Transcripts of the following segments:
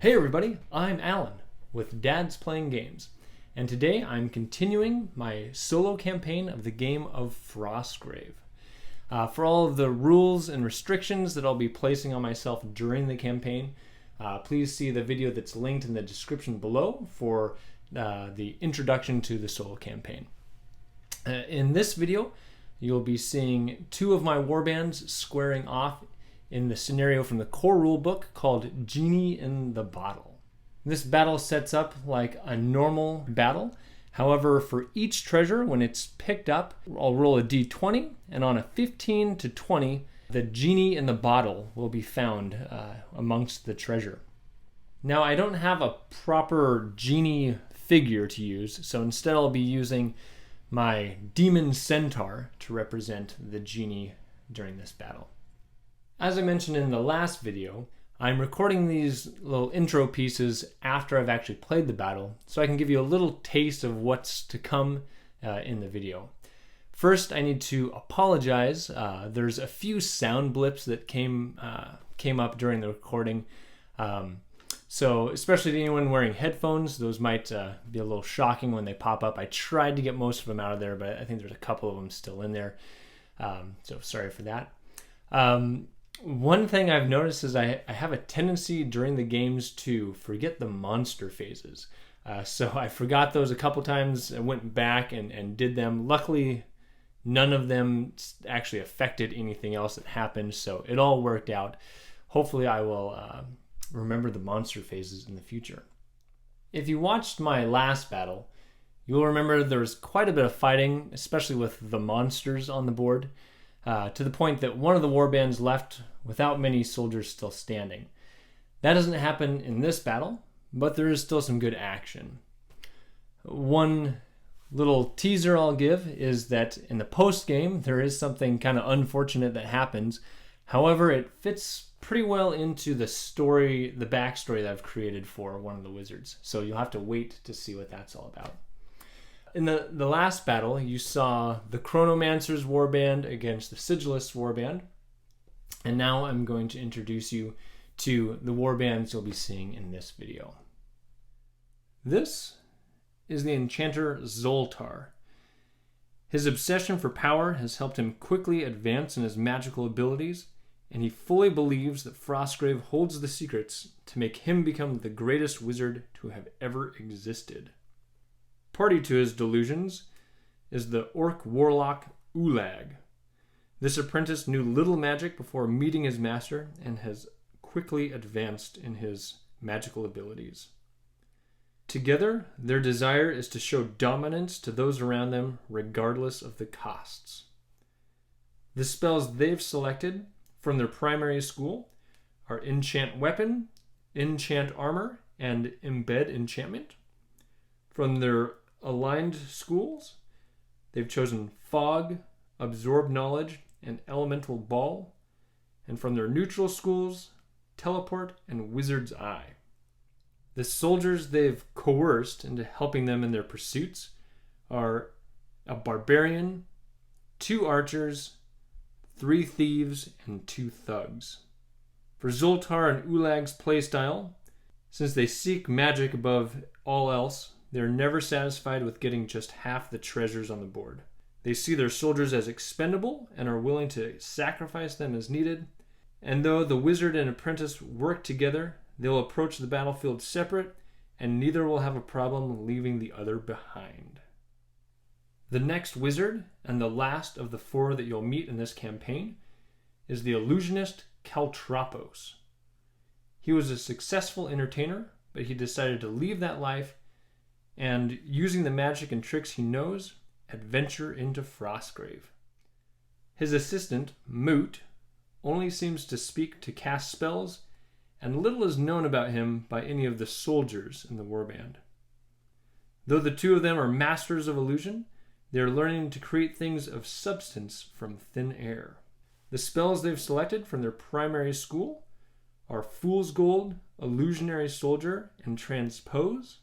Hey everybody, I'm Alan with Dad's Playing Games, and today I'm continuing my solo campaign of the game of Frostgrave. For all of the rules and restrictions that I'll be placing on myself during the campaign, please see the video that's linked in the description below for the introduction to the solo campaign. In this video, you'll be seeing two of my warbands squaring off in the scenario from the core rulebook called Genie in the Bottle. This battle sets up like a normal battle. However, for each treasure, when it's picked up, I'll roll a d20, and on a 15 to 20, the Genie in the Bottle will be found amongst the treasure. Now, I don't have a proper Genie figure to use, so instead I'll be using my Demon Centaur to represent the Genie during this battle. As I mentioned in the last video, I'm recording these little intro pieces after I've actually played the battle, so I can give you a little taste of what's to come in the video. First, I need to apologize. There's a few sound blips that came up during the recording. So especially to anyone wearing headphones, those might be a little shocking when they pop up. I tried to get most of them out of there, but I think there's a couple of them still in there. So sorry for that. One thing I've noticed is I have a tendency during the games to forget the monster phases. So I forgot those a couple times and went back and did them. Luckily, none of them actually affected anything else that happened, so it all worked out. Hopefully I will remember the monster phases in the future. If you watched my last battle, you'll remember there was quite a bit of fighting, especially with the monsters on the board. To the point that one of the warbands left without many soldiers still standing. That doesn't happen in this battle, but there is still some good action. One little teaser I'll give is that in the post game there is something kind of unfortunate that happens. However, it fits pretty well into the story, the backstory that I've created for one of the wizards. So you'll have to wait to see what that's all about. In the last battle, you saw the Chronomancer's warband against the Sigilist's warband. And now I'm going to introduce you to the warbands you'll be seeing in this video. This is the Enchanter Zultar. His obsession for power has helped him quickly advance in his magical abilities, and he fully believes that Frostgrave holds the secrets to make him become the greatest wizard to have ever existed. Party to his delusions is the orc warlock Ulag. This apprentice knew little magic before meeting his master and has quickly advanced in his magical abilities. Together, their desire is to show dominance to those around them regardless of the costs. The spells they've selected from their primary school are Enchant Weapon, Enchant Armor, and Embed Enchantment. From their aligned schools, they've chosen Fog, Absorb Knowledge, and Elemental Ball. And from their neutral schools, Teleport and Wizard's Eye. The soldiers they've coerced into helping them in their pursuits are a Barbarian, 2 Archers, 3 Thieves, and 2 Thugs. For Zultar and Ulag's playstyle, since they seek magic above all else, they're never satisfied with getting just half the treasures on the board. They see their soldiers as expendable and are willing to sacrifice them as needed. And though the wizard and apprentice work together, they'll approach the battlefield separate, and neither will have a problem leaving the other behind. The next wizard, and the last of the 4 that you'll meet in this campaign, is the Illusionist Caltropos. He was a successful entertainer, but he decided to leave that life and, using the magic and tricks he knows, adventure into Frostgrave. His assistant, Moot, only seems to speak to cast spells, and little is known about him by any of the soldiers in the warband. Though the 2 of them are masters of illusion, they are learning to create things of substance from thin air. The spells they've selected from their primary school are Fool's Gold, Illusionary Soldier, and Transpose.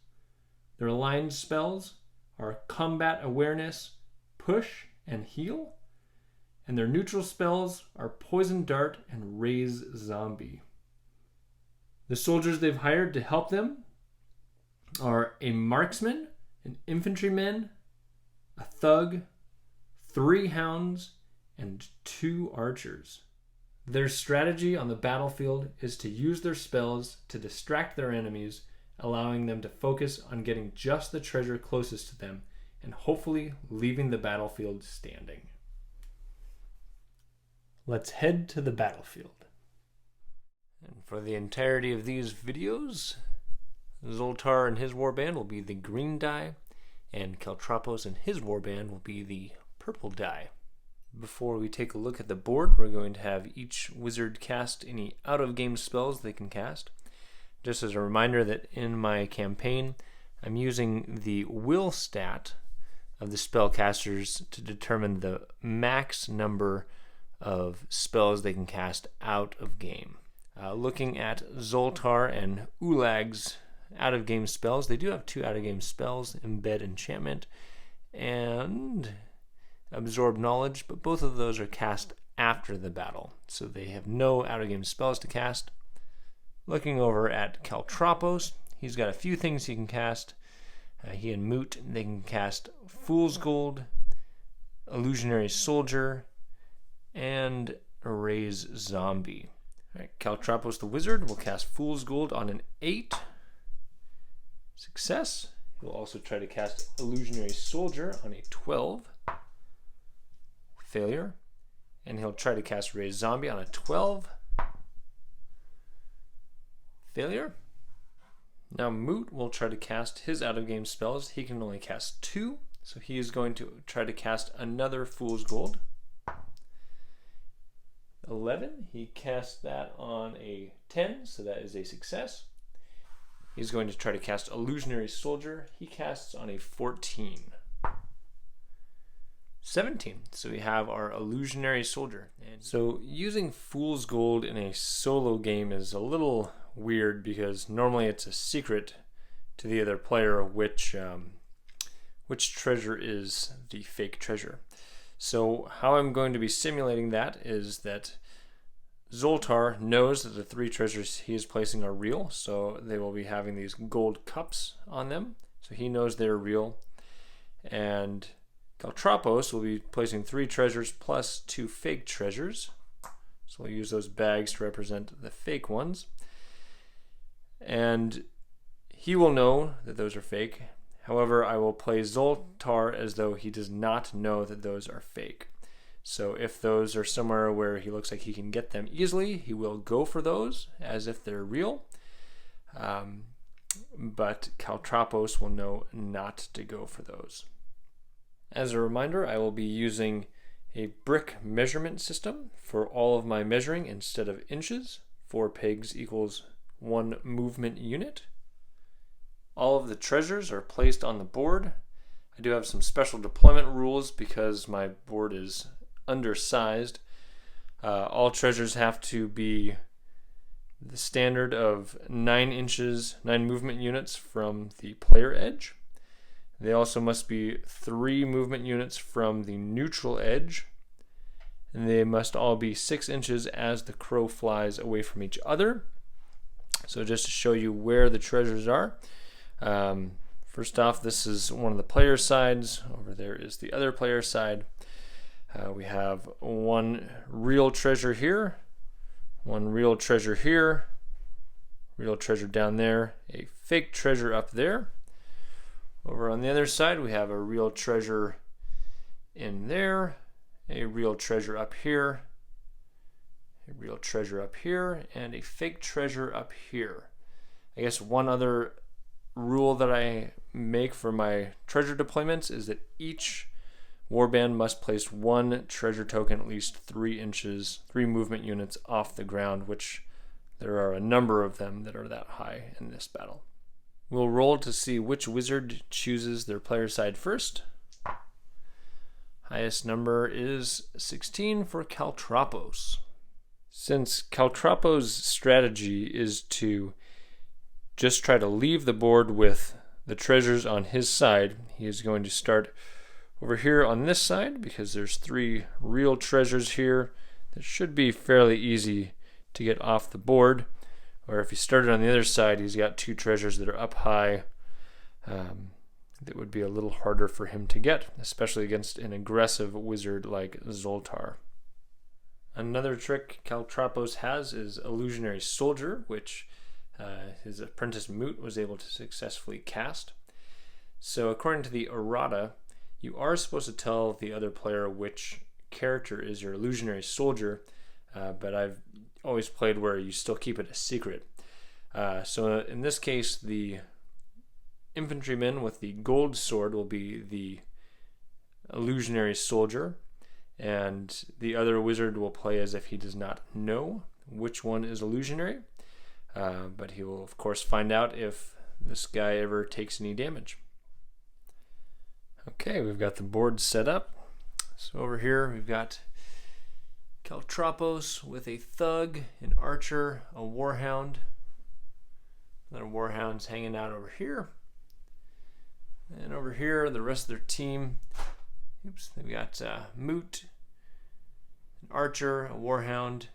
Their aligned spells are Combat Awareness, Push, and Heal. And their neutral spells are Poison Dart and Raise Zombie. The soldiers they've hired to help them are a marksman, an infantryman, a thug, 3 hounds, and 2 archers. Their strategy on the battlefield is to use their spells to distract their enemies, allowing them to focus on getting just the treasure closest to them and hopefully leaving the battlefield standing. Let's head to the battlefield. And for the entirety of these videos, Zultar and his warband will be the green die, and Caltropos and his warband will be the purple die. Before we take a look at the board, we're going to have each wizard cast any out-of-game spells they can cast. Just as a reminder that in my campaign, I'm using the will stat of the spellcasters to determine the max number of spells they can cast out of game. Looking at Zultar and Ulag's out-of-game spells, they do have 2 out-of-game spells, Embed Enchantment and Absorb Knowledge, but both of those are cast after the battle, so they have no out-of-game spells to cast. Looking over at Caltropos, he's got a few things he can cast. He and Moot, they can cast Fool's Gold, Illusionary Soldier, and Erase Zombie. All right, Caltropos the Wizard will cast Fool's Gold on an 8. Success. He'll also try to cast Illusionary Soldier on a 12. Failure. And he'll try to cast Erase Zombie on a 12. Failure. Now Moot will try to cast his out-of-game spells. He can only cast 2, so he is going to try to cast another Fool's Gold. 11, he casts that on a 10, so that is a success. He's going to try to cast Illusionary Soldier. He casts on a 14. 17, so we have our Illusionary Soldier. And so using Fool's Gold in a solo game is a little weird because normally it's a secret to the other player which treasure is the fake treasure. So how I'm going to be simulating that is that Zultar knows that the 3 treasures he is placing are real, so they will be having these gold cups on them, so he knows they're real. And Caltropos will be placing 3 treasures plus 2 fake treasures, so we'll use those bags to represent the fake ones. And he will know that those are fake. However, I will play Zultar as though he does not know that those are fake. So if those are somewhere where he looks like he can get them easily, he will go for those as if they're real. But Caltropos will know not to go for those. As a reminder, I will be using a brick measurement system for all of my measuring instead of inches. 4 pegs equals 1 movement unit. All of the treasures are placed on the board. I do have some special deployment rules because my board is undersized. All treasures have to be the standard of 9 inches, 9 movement units from the player edge. They also must be 3 movement units from the neutral edge. And they must all be 6 inches as the crow flies away from each other. So just to show you where the treasures are. First off, this is one of the player sides. Over there is the other player side. We have 1 real treasure here, 1 real treasure here, real treasure down there, a fake treasure up there. Over on the other side, we have a real treasure in there, a real treasure up here, a real treasure up here, and a fake treasure up here. I guess one other rule that I make for my treasure deployments is that each warband must place 1 treasure token at least 3 inches, 3 movement units off the ground, which there are a number of them that are that high in this battle. We'll roll to see which wizard chooses their player side first. Highest number is 16 for Caltropos. Since Caltropos' strategy is to just try to leave the board with the treasures on his side, he is going to start over here on this side because there's 3 real treasures here that should be fairly easy to get off the board. Or if he started on the other side, he's got 2 treasures that are up high that would be a little harder for him to get, especially against an aggressive wizard like Zultar. Another trick Caltropos has is Illusionary Soldier, which his apprentice Moot was able to successfully cast. So according to the errata, you are supposed to tell the other player which character is your Illusionary Soldier, but I've always played where you still keep it a secret. So in this case, the infantryman with the gold sword will be the Illusionary Soldier, and the other wizard will play as if he does not know which one is illusionary, but he will of course find out if this guy ever takes any damage. Okay, we've got the board set up. So over here we've got Caltropos with a thug, an archer, a warhound. Another warhound's hanging out over here. And over here, the rest of their team. Oops, they've got Moot, an archer, a warhound,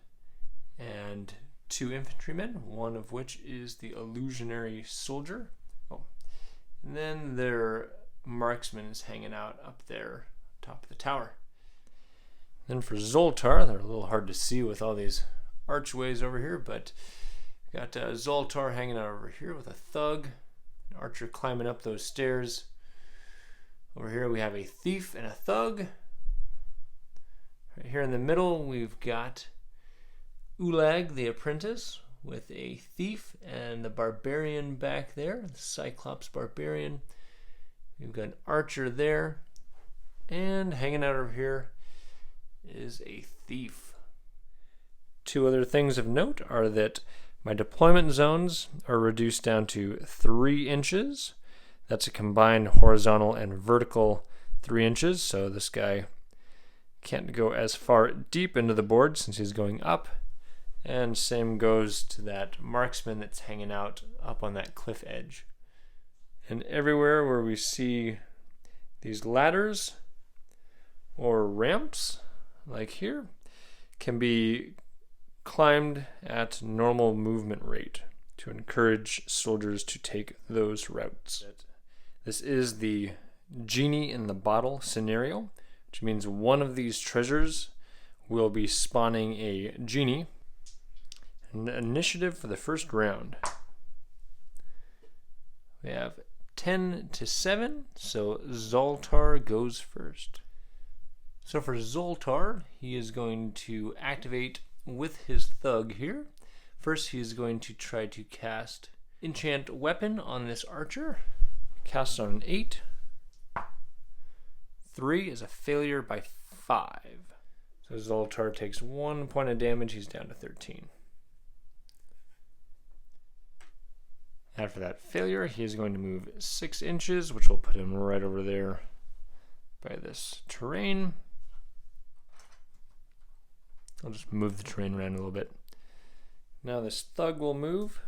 and 2 infantrymen, one of which is the Illusionary Soldier. Oh, and then their marksman is hanging out up there, top of the tower. Then for Zultar, they're a little hard to see with all these archways over here, but we've got Zultar hanging out over here with a thug, an archer climbing up those stairs. Over here we have a thief and a thug. Right here in the middle we've got Ulag, the apprentice, with a thief and the barbarian back there, the Cyclops barbarian. We've got an archer there, and hanging out over here is a thief. 2 other things of note are that my deployment zones are reduced down to 3 inches. That's a combined horizontal and vertical 3 inches, so this guy can't go as far deep into the board since he's going up. And same goes to that marksman that's hanging out up on that cliff edge. And everywhere where we see these ladders or ramps, like here, can be climbed at normal movement rate to encourage soldiers to take those routes. This is the Genie in the Bottle scenario, which means one of these treasures will be spawning a Genie. An initiative for the first round. We have 10 to 7, so Zultar goes first. So for Zultar, he is going to activate with his thug here. First, he is going to try to cast Enchant Weapon on this archer. Cast on an 8. 3 is a failure by 5. So Zultar takes 1 point of damage. He's down to 13. After that failure, he is going to move 6 inches, which will put him right over there by this terrain. I'll just move the terrain around a little bit. Now this thug will move.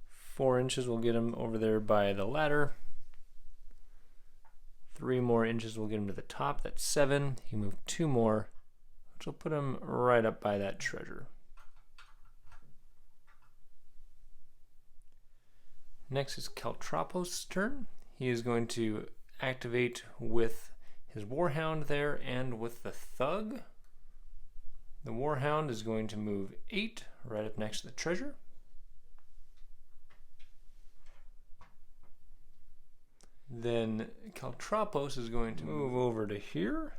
4 inches will get him over there by the ladder. 3 more inches will get him to the top. That's 7. He moved 2 more, which will put him right up by that treasure. Next is Caltropos' turn. He is going to activate with his warhound there and with the thug. The warhound is going to move 8 right up next to the treasure. Then Caltropos is going to move over to here.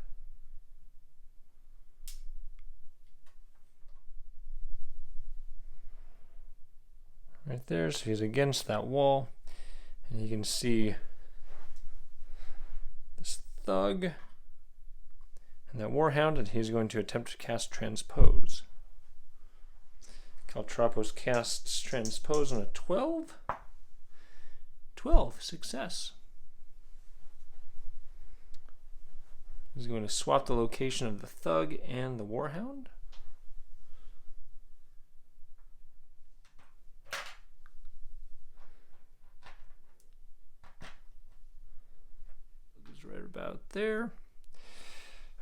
Right there, so he's against that wall. And you can see this thug and that warhound, and he's going to attempt to cast Transpose. Caltropos casts Transpose on a 12. 12, success. He's going to swap the location of the thug and the warhound. It's right about there.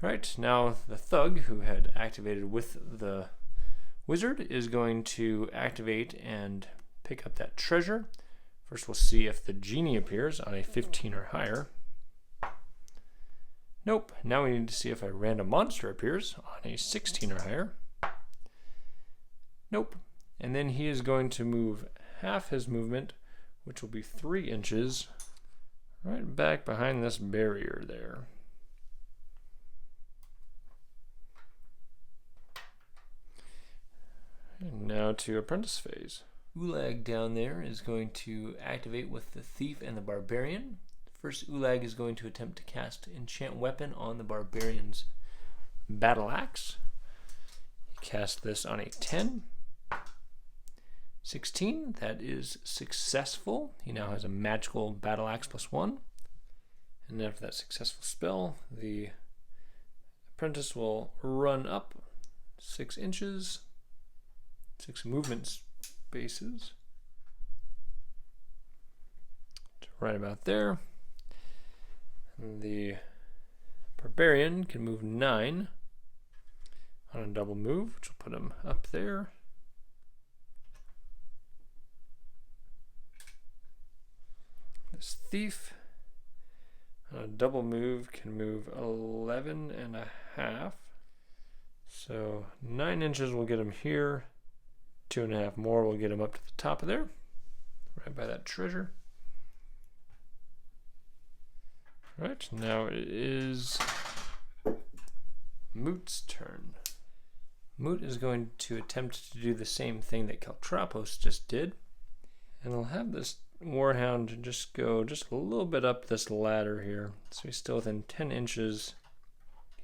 All right, now the thug, who had activated with the wizard is going to activate and pick up that treasure. First we'll see if the genie appears on a 15 or higher. Nope. Now we need to see if a random monster appears on a 16 or higher. Nope. And then he is going to move half his movement, which will be 3 inches, right back behind this barrier there. And now to apprentice phase. Ulag down there is going to activate with the thief and the barbarian. First, Ulag is going to attempt to cast enchant weapon on the barbarian's battle axe. He casts this on a 10. 16, that is successful. He now has a magical battle axe +1. And after that successful spell, the apprentice will run up 6 inches, 6 movement spaces, right about there. And the barbarian can move 9 on a double move, which will put him up there. This thief on a double move can move 11 and a half. So 9 inches will get him here. 2.5 more will get him up to the top of there, right by that treasure. Right, now it is Moot's turn. Moot is going to attempt to do the same thing that Caltropos just did. And I'll have this Warhound just go just a little bit up this ladder here. So he's still within 10 inches.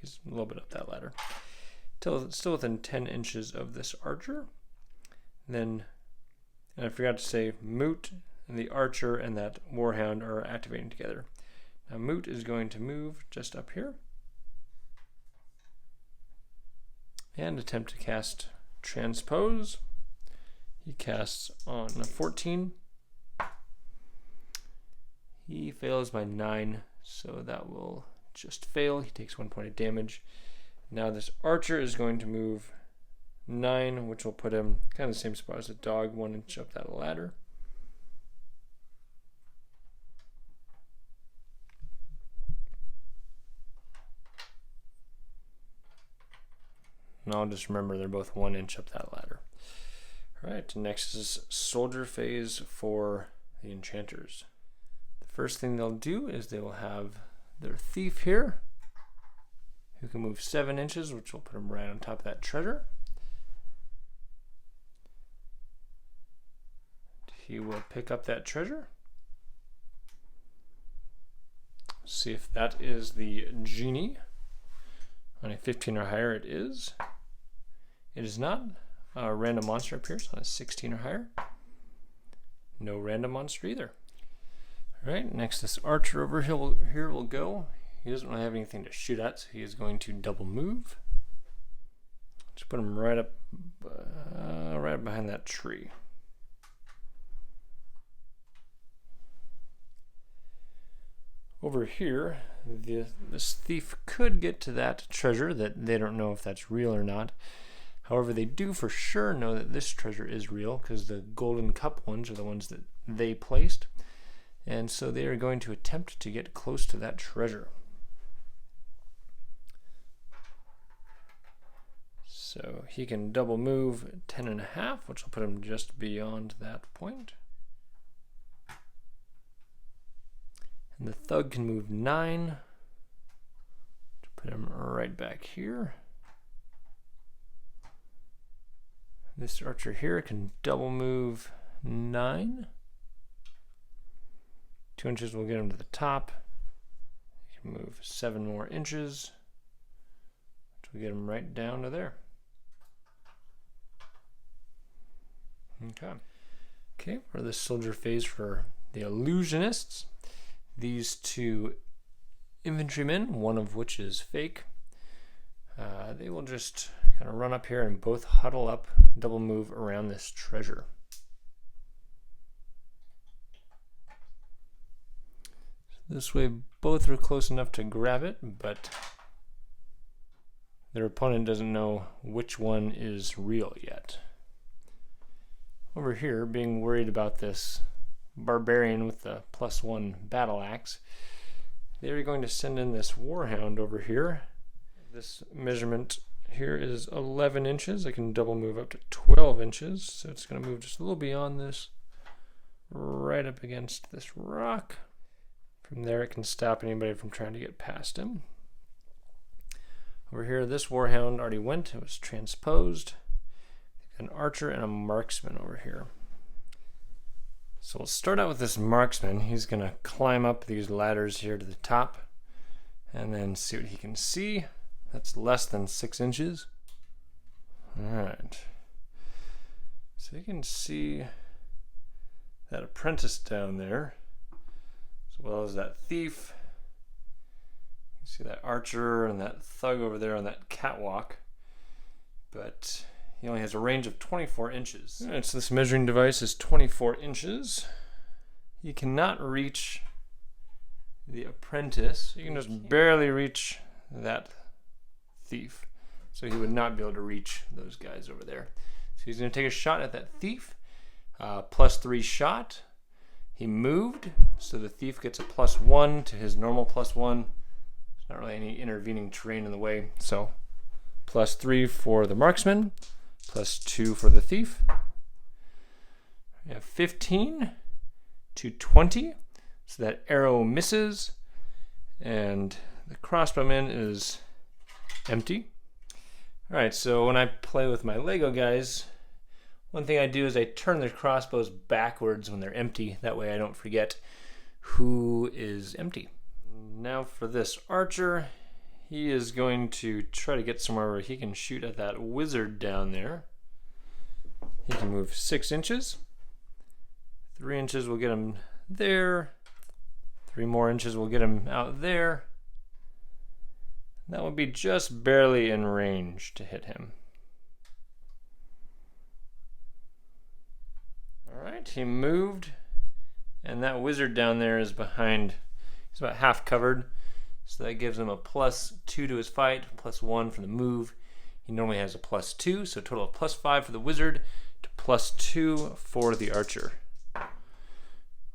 He's a little bit up that ladder. Still within 10 inches of this archer. And I forgot to say, Moot and the archer and that Warhound are activating together. Now Moot is going to move just up here and attempt to cast Transpose. He casts on a 14. He fails by 9, so that will just fail. He takes 1 point of damage. Now this archer is going to move 9, which will put him kind of the same spot as a dog, 1 inch up that ladder. And I'll just remember they're both 1 inch up that ladder. Alright, next is soldier phase for the enchanters. The first thing they'll do is they will have their thief here, who can move 7 inches, which will put him right on top of that treasure. He will pick up that treasure. See if that is the genie. On a 15 or higher, it is. It is not. A random monster appears on a 16 or higher. No random monster either. Alright, next this archer over here will go. He doesn't really have anything to shoot at, so he is going to double move. Just put him right up right behind that tree. Over here, this thief could get to that treasure that they don't know if that's real or not. However, they do for sure know that this treasure is real because the golden cup ones are the ones that they placed. And so they are going to attempt to get close to that treasure. So he can double move 10 and a half, which will put him just beyond that point. And the thug can move 9 to put him right back here. This archer here can double move 9. 2 inches will get him to the top. He can move 7 more inches, which will get him right down to there. Okay, for the soldier phase for the Illusionists. These 2 infantrymen, one of which is fake, they will just kind of run up here and both huddle up, double move around this treasure. So this way both are close enough to grab it, but their opponent doesn't know which one is real yet. Over here, being worried about this barbarian with the +1 battle axe, they're going to send in this warhound over here. This measurement here is 11 inches. I can double move up to 12 inches, so it's going to move just a little beyond this, right up against this rock. From there, it can stop anybody from trying to get past him. Over here, this warhound already went. It was transposed. An archer and a marksman over here. So we'll start out with this marksman. He's going to climb up these ladders here to the top and then see what he can see. That's less than 6 inches. Alright. So you can see that apprentice down there, as well as that thief. You see that archer and that thug over there on that catwalk. But he only has a range of 24 inches. Alright, so this measuring device is 24 inches. You cannot reach the apprentice. You can just barely reach that thief. So he would not be able to reach those guys over there. So he's going to take a shot at that thief. +3 shot. He moved, so the thief gets a +1 to his normal +1. There's not really any intervening terrain in the way. So +3 for the marksman, +2 for the thief. We have 15 to 20. So that arrow misses, and the crossbowman is empty. Alright, so when I play with my Lego guys, one thing I do is I turn their crossbows backwards when they're empty. That way I don't forget who is empty. Now for this archer, he is going to try to get somewhere where he can shoot at that wizard down there. He can move 6 inches. 3 inches will get him there. 3 more inches will get him out there. That would be just barely in range to hit him. Alright, he moved, and that wizard down there is behind. He's about half covered, so that gives him a +2 to his fight, +1 for the move. He normally has a +2, so a total of +5 for the wizard to +2 for the archer.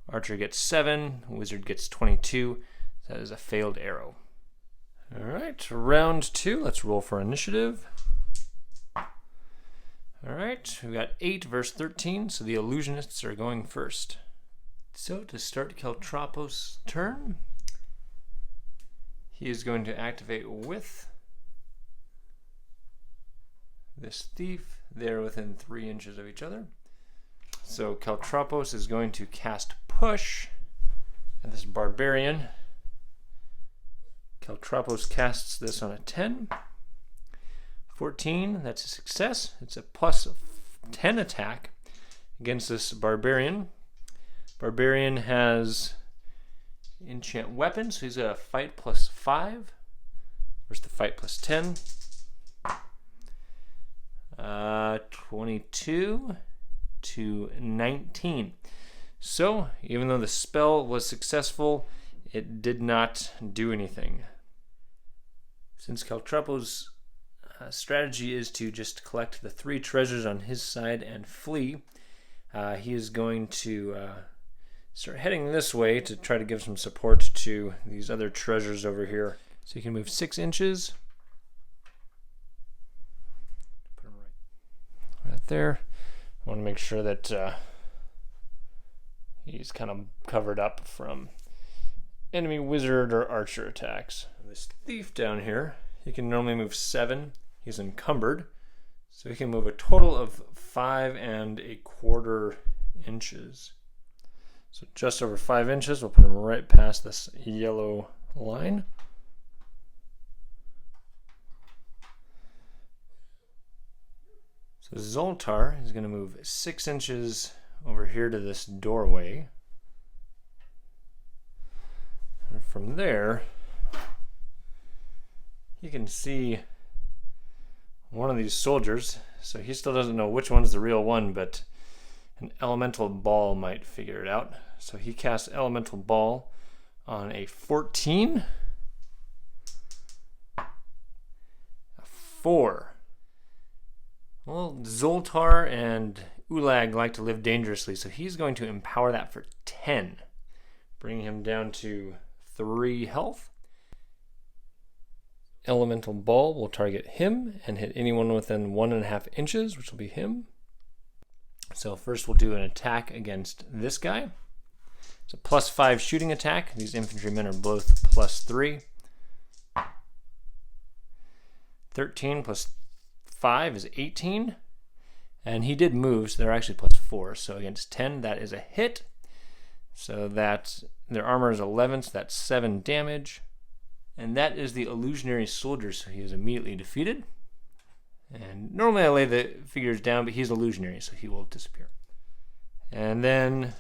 Archer gets 7, wizard gets 22. That is a failed arrow. Alright, round 2. Let's roll for initiative. Alright, we got 8 versus 13, so the Illusionists are going first. So to start Caltropos' turn, he is going to activate with this thief. They're within 3 inches of each other. So Caltropos is going to cast Push at this barbarian. Caltropos casts this on a 10. 14, that's a success. It's a +10 attack against this barbarian. Barbarian has enchant weapon, so he's got a fight +5. Where's the fight +10? 22 to 19. So, even though the spell was successful, it did not do anything. Since Caltropos' strategy is to just collect the 3 treasures on his side and flee, he is going to start heading this way to try to give some support to these other treasures over here. So you can move 6 inches. Put him right there. I want to make sure that he's kind of covered up from enemy wizard or archer attacks. This thief down here, he can normally move 7. He's encumbered, so he can move a total of 5¼ inches. So just over 5 inches, we'll put him right past this yellow line. So Zultar is going to move 6 inches over here to this doorway. And from there, you can see one of these soldiers. So he still doesn't know which one's the real one, but an elemental ball might figure it out. So he casts elemental ball on a 14, a 4. Well, Zultar and Ulag like to live dangerously, so he's going to empower that for 10, bringing him down to 3 health. Elemental Ball will target him and hit anyone within 1.5 inches, which will be him. So first we'll do an attack against this guy. It's a +5 shooting attack. These infantrymen are both +3. 13 plus 5 is 18. And he did move, so they're actually +4. So against 10, that is a hit. So that their armor is 11, so that's 7 damage. And that is the illusionary soldier, so he is immediately defeated. And normally I lay the figures down, but he's illusionary, so he will disappear. And then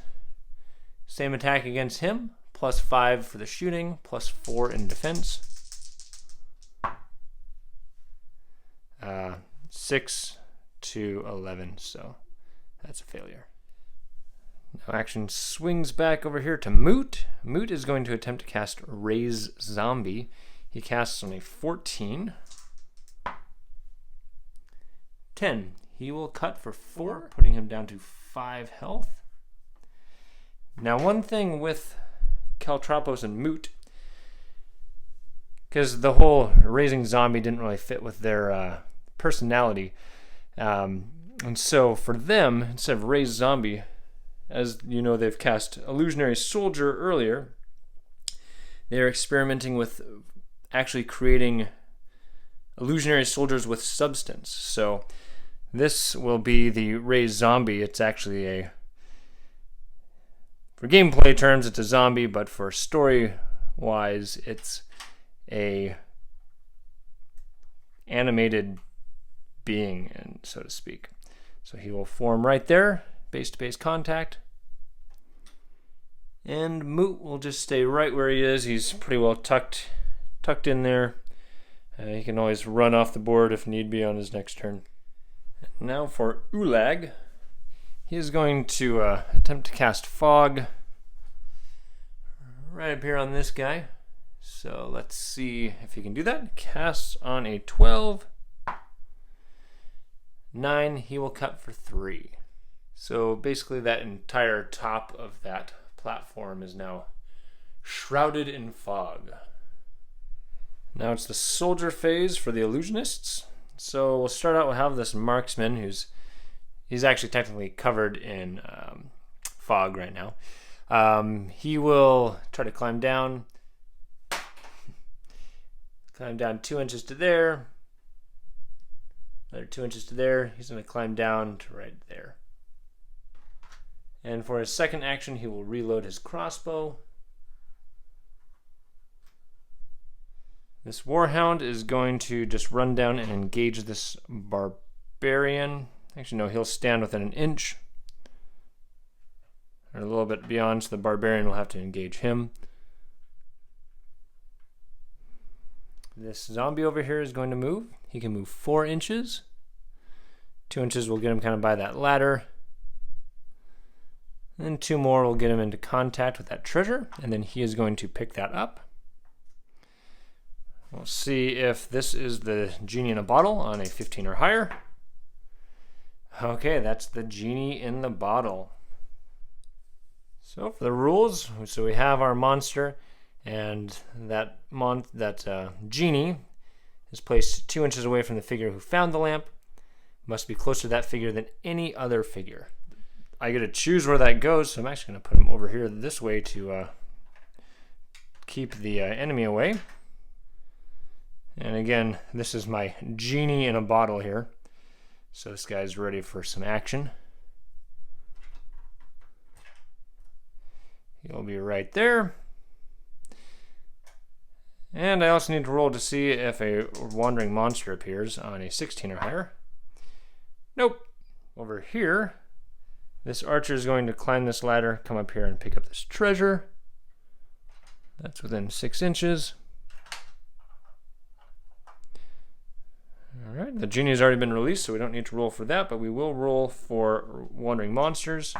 same attack against him, +5 for the shooting, +4 in defense. 6 to 11, so that's a failure. Now action swings back over here to Moot. Moot is going to attempt to cast Raise Zombie. He casts only 14. 10. He will cut for 4, putting him down to 5 health. Now one thing with Caltropos and Moot, because the whole raising zombie didn't really fit with their personality, and so for them, instead of raise zombie, as you know, they've cast illusionary soldier earlier, they're experimenting with actually creating illusionary soldiers with substance. So this will be the raise zombie. It's actually for gameplay terms, it's a zombie, but for story-wise, it's a animated being, and so to speak. So he will form right there, base-to-base contact. And Moot will just stay right where he is. He's pretty well tucked in there. He can always run off the board if need be on his next turn. Now for Ulag. He is going to attempt to cast Fog right up here on this guy. So let's see if he can do that. Casts on a 12. 9, he will cut for 3. So basically that entire top of that platform is now shrouded in fog. Now it's the soldier phase for the Illusionists. So we'll start out, we'll have this marksman he's actually technically covered in fog right now. He will try to climb down 2 inches to there, another 2 inches to there. He's going to climb down to right there. And for his second action, he will reload his crossbow. This Warhound is going to just run down and engage this barbarian. Actually, no, he'll stand within an inch. Or a little bit beyond, so the barbarian will have to engage him. This zombie over here is going to move. He can move 4 inches. 2 inches will get him kind of by that ladder. And then 2 more will get him into contact with that treasure, and then he is going to pick that up. We'll see if this is the Genie in a bottle on a 15 or higher. Okay, that's the Genie in the bottle. So for the rules, so we have our monster, and that Genie is placed 2 inches away from the figure who found the lamp. Must be closer to that figure than any other figure. I get to choose where that goes, so I'm actually going to put him over here this way to keep the enemy away. And again, this is my Genie in a bottle here. So this guy's ready for some action. He'll be right there. And I also need to roll to see if a wandering monster appears on a 16 or higher. Nope. Over here, this archer is going to climb this ladder, come up here and pick up this treasure. That's within 6 inches. Alright, the Genie has already been released, so we don't need to roll for that, but we will roll for wandering monsters.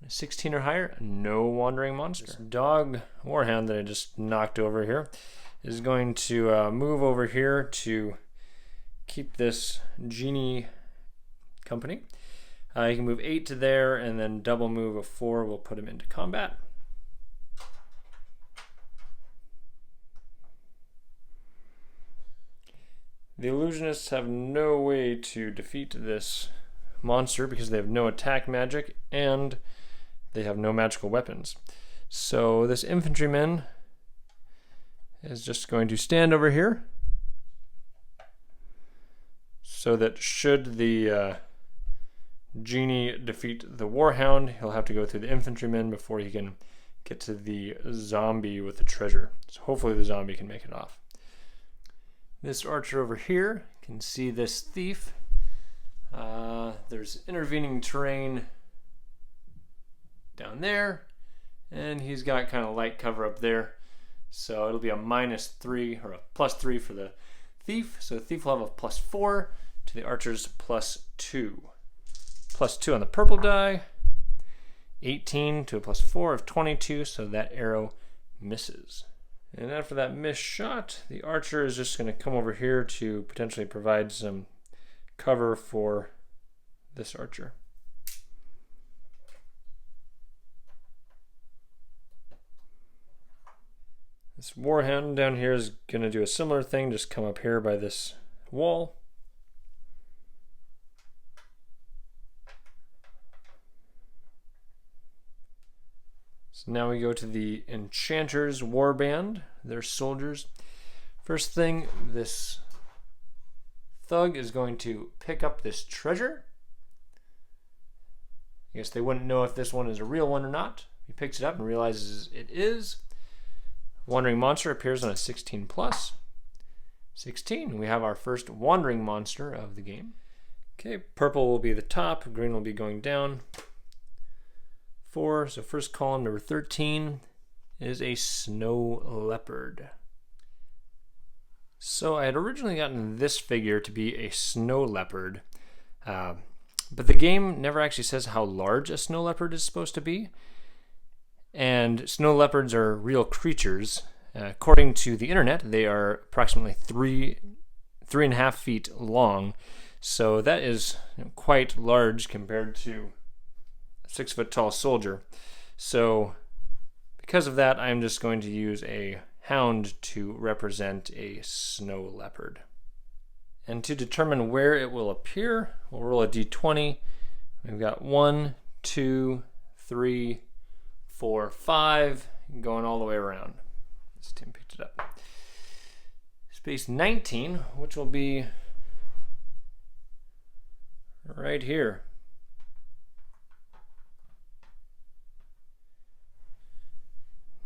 16 or higher, no wandering monster. This dog Warhound that I just knocked over here is going to move over here to keep this Genie company. He can move 8 to there, and then double move a 4 will put him into combat. The Illusionists have no way to defeat this monster because they have no attack magic and they have no magical weapons. So this infantryman is just going to stand over here so that should the Genie defeat the Warhound, he'll have to go through the infantryman before he can get to the zombie with the treasure. So hopefully the zombie can make it off. This archer over here can see this thief. There's intervening terrain down there, and he's got kind of light cover up there. So it'll be a -3 or a +3 for the thief. So the thief will have a +4 to the archer's +2. +2 on the purple die. 18 to a +4 of 22, so that arrow misses. And after that missed shot, the archer is just going to come over here to potentially provide some cover for this archer. This Warhound down here is going to do a similar thing, just come up here by this wall. So now we go to the Enchanters warband, their soldiers. First thing, this thug is going to pick up this treasure. I guess they wouldn't know if this one is a real one or not. He picks it up and realizes it is. Wandering monster appears on a 16+. 16, we have our first wandering monster of the game. Okay, purple will be the top, green will be going down. 4, so first column, number 13, is a snow leopard. So I had originally gotten this figure to be a snow leopard, but the game never actually says how large a snow leopard is supposed to be. And snow leopards are real creatures. According to the internet, they are approximately 3.5 feet long. So that is quite large compared to 6 foot tall soldier. So because of that, I'm just going to use a hound to represent a snow leopard. And to determine where it will appear, we'll roll a d20. We've got 1, 2, 3, 4, 5, going all the way around. This team picked it up. Space 19, which will be right here.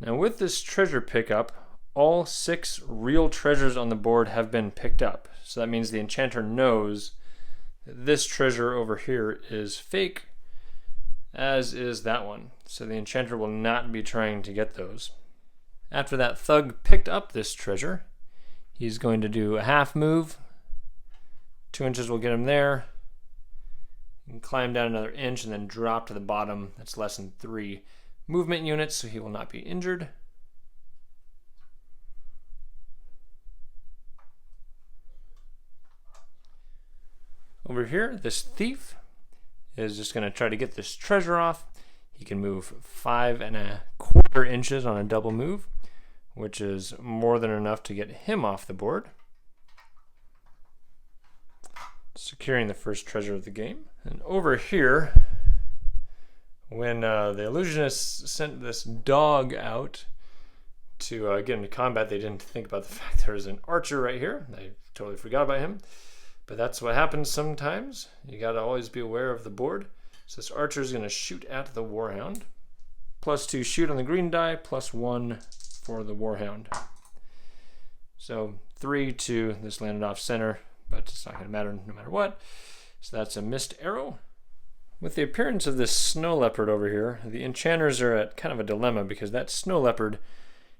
Now with this treasure pickup, all 6 real treasures on the board have been picked up. So that means the enchanter knows that this treasure over here is fake, as is that one. So the enchanter will not be trying to get those. After that thug picked up this treasure, he's going to do a half move. 2 inches will get him there. He can climb down another inch and then drop to the bottom. That's less than 3 movement units, so he will not be injured. Over here, this thief is just going to try to get this treasure off. He can move 5.25 inches on a double move, which is more than enough to get him off the board, securing the first treasure of the game. And over here, when the Illusionists sent this dog out to get into combat, they didn't think about the fact there was an archer right here. They totally forgot about him. But that's what happens sometimes. You gotta always be aware of the board. So this archer is gonna shoot at the Warhound. +2 shoot on the green die, +1 for the Warhound. So 3 to this landed off center, but it's not gonna matter no matter what. So that's a missed arrow. With the appearance of this snow leopard over here, the enchanters are at kind of a dilemma because that snow leopard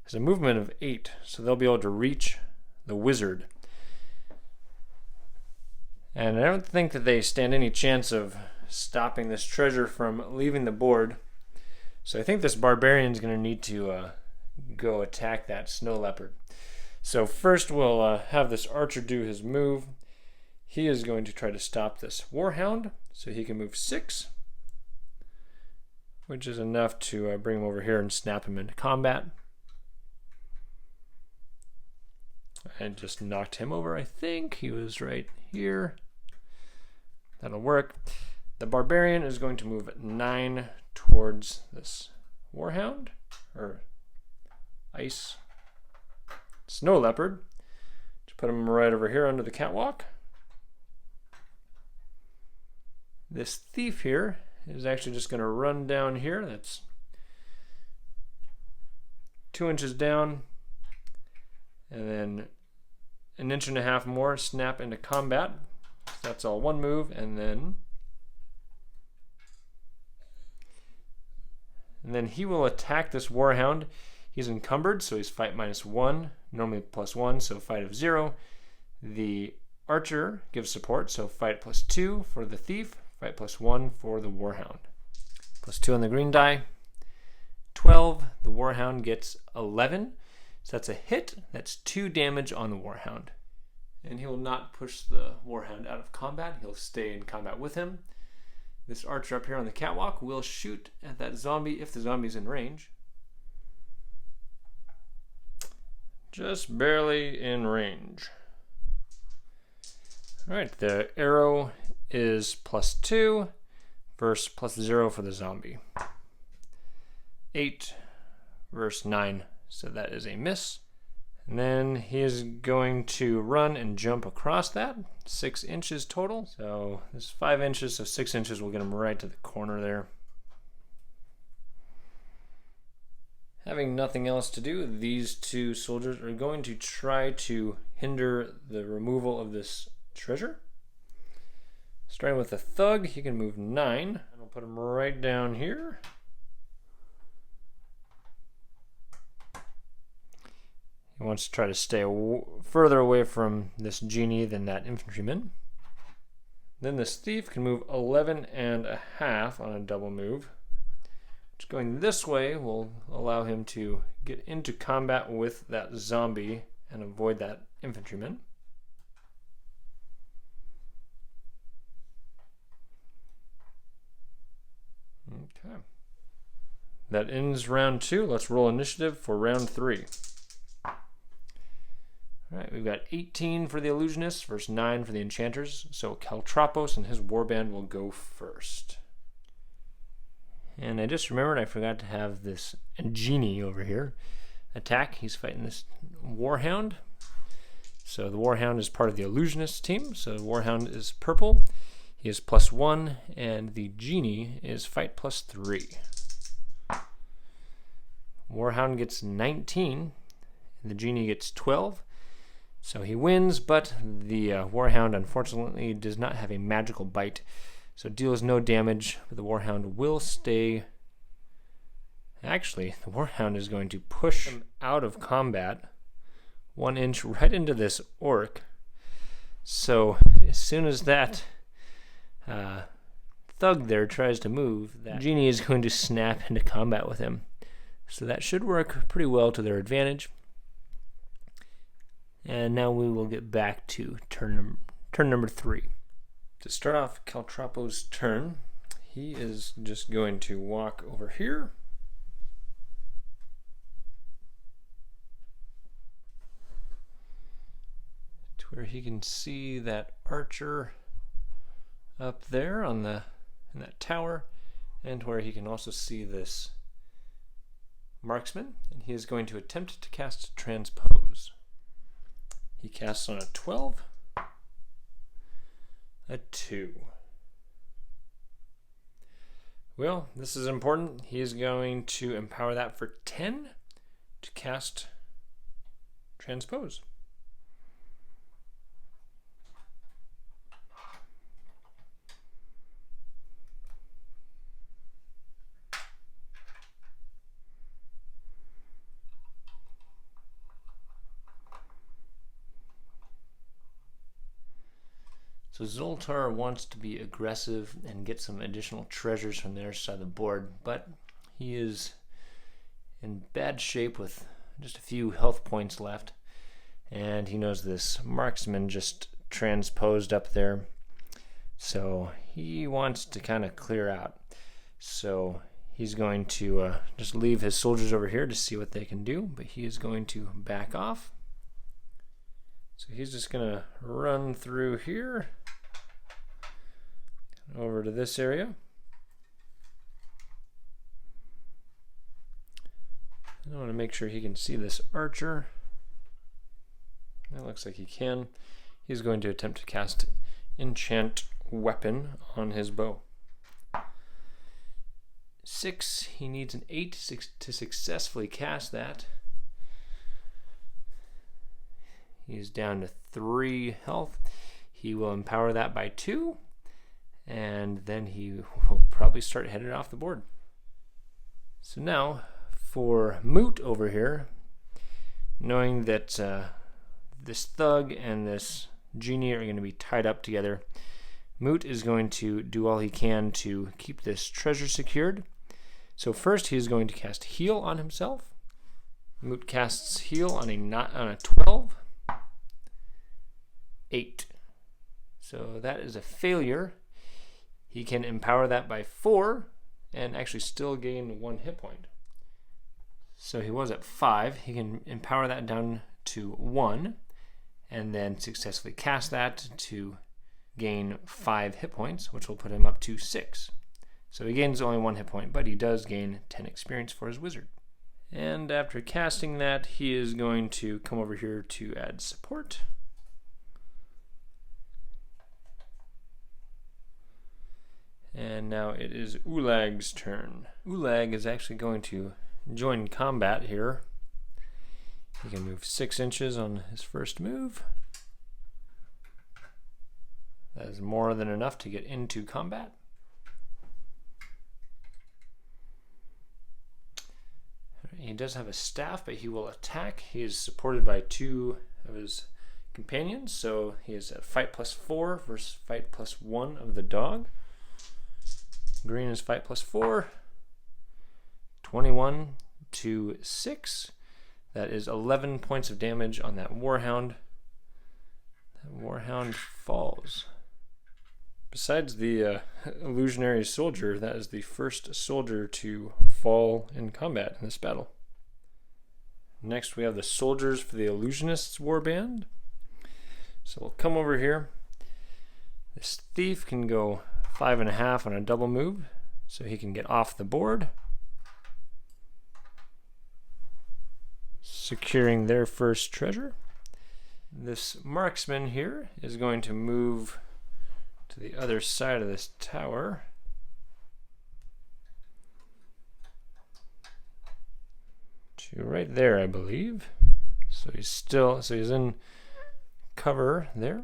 has a movement of 8, so they'll be able to reach the wizard. And I don't think that they stand any chance of stopping this treasure from leaving the board. So I think this barbarian is going to need to go attack that snow leopard. So first we'll have this archer do his move. he is going to try to stop this Warhound, so he can move 6, which is enough to bring him over here and snap him into combat. I just knocked him over, I think. He was right here. That'll work. The Barbarian is going to move 9 towards this Warhound, or Ice Snow Leopard. Just put him right over here under the catwalk. This Thief here is actually just going to run down here. That's 2 inches down, and then 1.5 inches more, snap into combat. So that's all one move, and then he will attack this Warhound. He's encumbered, so he's fight -1, normally +1, so fight of 0. The Archer gives support, so fight +2 for the Thief, fight +1 for the Warhound. +2 on the green die. 12, the Warhound gets 11, so that's a hit. That's 2 damage on the Warhound. And he will not push the Warhound out of combat. He'll stay in combat with him. This Archer up here on the catwalk will shoot at that zombie if the zombie's in range. Just barely in range. Alright, the arrow is +2 versus +0 for the zombie. 8 versus 9, so that is a miss. And then he is going to run and jump across that, 6 inches total. So this is 5 inches, so 6 inches will get him right to the corner there. Having nothing else to do, these 2 soldiers are going to try to hinder the removal of this treasure. Starting with the Thug, he can move 9, and I'll put him right down here. He wants to try to stay further away from this Genie than that infantryman. Then this Thief can move 11.5 on a double move, which going this way will allow him to get into combat with that zombie and avoid that infantryman. Okay. That ends round 2. Let's roll initiative for round 3. Alright, we've got 18 for the Illusionists versus 9 for the Enchanters. So Caltropos and his warband will go first. And I just remembered I forgot to have this Genie over here attack. He's fighting this Warhound. So the Warhound is part of the Illusionist team. So the Warhound is purple. He is +1, and the Genie is fight +3. Warhound gets 19, and the Genie gets 12. So he wins, but the Warhound unfortunately does not have a magical bite, so deals no damage, but the Warhound will stay. Actually, the Warhound is going to push him out of combat 1 inch right into this orc. So as soon as that Thug there tries to move, that Genie is going to snap into combat with him. So that should work pretty well to their advantage. And now we will get back to turn number 3. To start off Caltropos' turn, he is just going to walk over here. To where he can see that Archer up there in that tower, and where he can also see this marksman, and he is going to attempt to cast Transpose. He casts on a 12, a 2. Well, this is important. He is going to empower that for 10 to cast Transpose. So Zultar wants to be aggressive and get some additional treasures from their side of the board, but he is in bad shape with just a few health points left, and he knows this marksman just transposed up there. So he wants to kind of clear out. So he's going to just leave his soldiers over here to see what they can do, but he is going to back off. So he's just going to run through here over to this area. I want to make sure he can see this archer. That looks like he can. He's going to attempt to cast Enchant Weapon on his bow. 6. He needs an 8 to successfully cast that. He's down to 3 health. He will empower that by 2, and then he will probably start headed off the board. So now for Moot over here, knowing that this thug and this genie are going to be tied up together, Moot is going to do all he can to keep this treasure secured. So first he is going to cast Heal on himself. Moot casts Heal on a 12. 8. So that is a failure. He can empower that by 4 and actually still gain 1 hit point. So he was at 5. He can empower that down to 1 and then successfully cast that to gain 5 hit points, which will put him up to 6. So he gains only 1 hit point, but he does gain 10 experience for his wizard. And after casting that, he is going to come over here to add support. And now it is Ulag's turn. Ulag is actually going to join combat here. He can move 6 inches on his first move. That is more than enough to get into combat. He does have a staff, but he will attack. He is supported by 2 of his companions, so he is at fight +4 versus fight +1 of the dog. Green is fight +4. 21 to 6. That is 11 points of damage on that Warhound. That Warhound falls. Besides the illusionary soldier, that is the first soldier to fall in combat in this battle. Next we have the soldiers for the Illusionists warband. So we'll come over here. This thief can go 5.5 on a double move, so he can get off the board, securing their first treasure. This marksman here is going to move to the other side of this tower. To right there, I believe. So he's in cover there.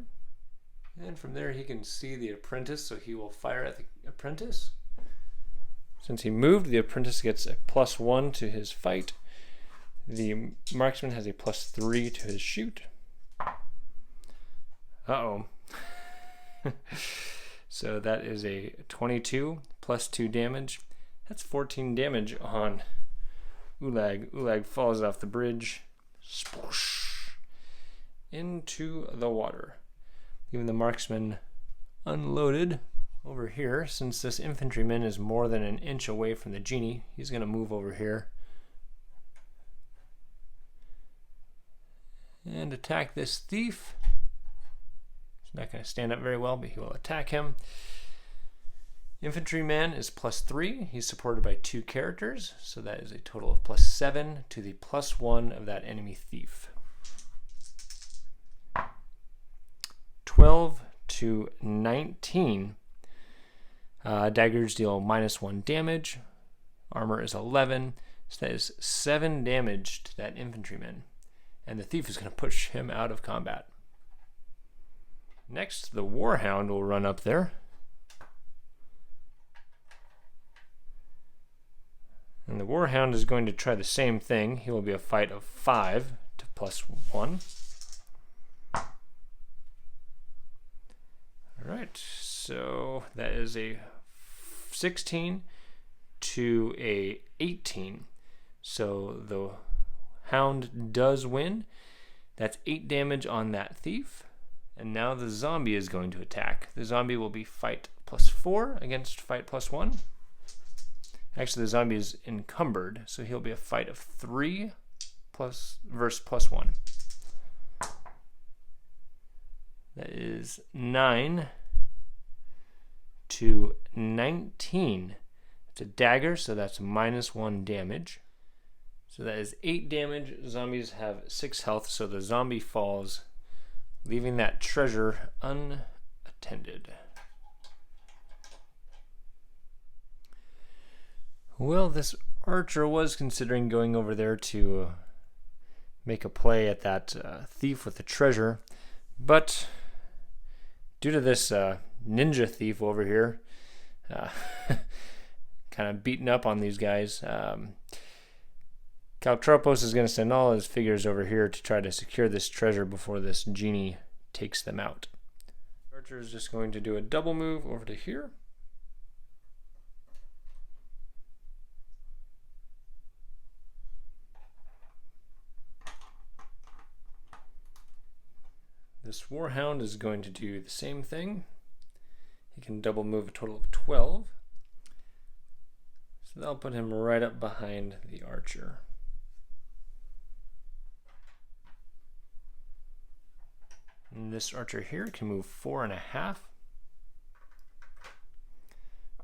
And from there he can see the apprentice, so he will fire at the apprentice. Since he moved, the apprentice gets a +1 to his fight. The marksman has a +3 to his shoot. Uh-oh. So that is a 22 +2 damage. That's 14 damage on Ulag. Ulag falls off the bridge. Sploosh. Into the water. Even the marksman unloaded over here. Since this infantryman is more than an inch away from the genie, he's going to move over here and attack this thief. He's not going to stand up very well, but he will attack him. Infantryman is +3. He's supported by 2 characters, so that is a total of +7 to the +1 of that enemy thief. 12 to 19. Daggers deal -1 damage. Armor is 11. So that is 7 damage to that infantryman. And the thief is going to push him out of combat. Next, the Warhound will run up there. And the Warhound is going to try the same thing. He will be a fight of 5 to +1. Alright, so that is a 16 to a 18. So the Hound does win. That's 8 damage on that thief. And now the zombie is going to attack. The zombie will be fight +4 against fight +1. Actually, the zombie is encumbered, so he'll be a fight of 3 verse +1. That is 9 to 19. It's a dagger, so that's -1 damage. So that is 8 damage. Zombies have 6 health, so the zombie falls, leaving that treasure unattended. Well, this archer was considering going over there to make a play at that thief with the treasure, but due to this ninja thief over here kind of beating up on these guys, Caltropos is going to send all his figures over here to try to secure this treasure before this genie takes them out. Archer is just going to do a double move over to here. This Warhound is going to do the same thing. He can double move a total of 12. So that'll put him right up behind the archer. And this archer here can move 4.5,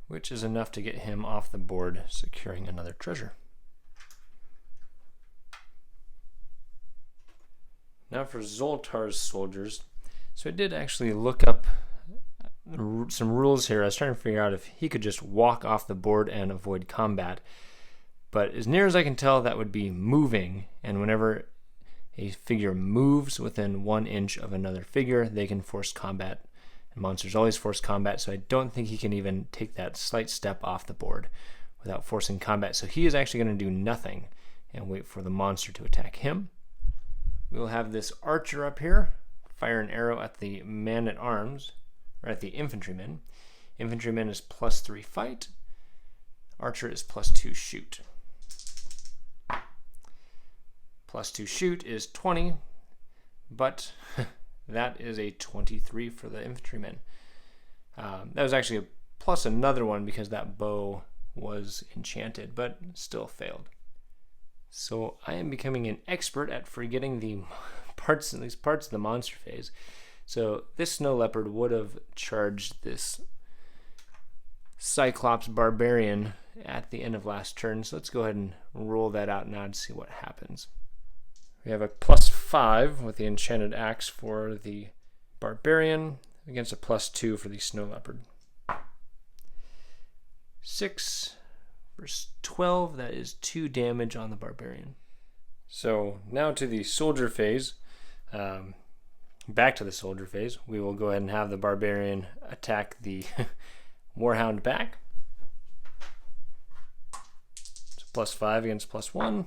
which is enough to get him off the board, securing another treasure. Now for Zultar's soldiers. So I did actually look up some rules here. I was trying to figure out if he could just walk off the board and avoid combat. But as near as I can tell, that would be moving. And whenever a figure moves within 1 inch of another figure, they can force combat. And monsters always force combat, so I don't think he can even take that slight step off the board without forcing combat. So he is actually going to do nothing and wait for the monster to attack him. We'll have this archer up here fire an arrow at the man-at-arms, or at the infantryman. Infantryman is +3 fight. Archer is +2 shoot. +2 shoot is 20, but that is a 23 for the infantryman. That was actually a plus another one because that bow was enchanted, but still failed. So I am becoming an expert at forgetting the parts, at least parts of the monster phase. So this snow leopard would have charged this Cyclops barbarian at the end of last turn. So let's go ahead and roll that out now to see what happens. We have a +5 with the enchanted axe for the barbarian against a +2 for the snow leopard. 6 versus 12, that is 2 damage on the barbarian. So now to the soldier phase. Back to the soldier phase. We will go ahead and have the barbarian attack the Warhound back. So +5 against +1.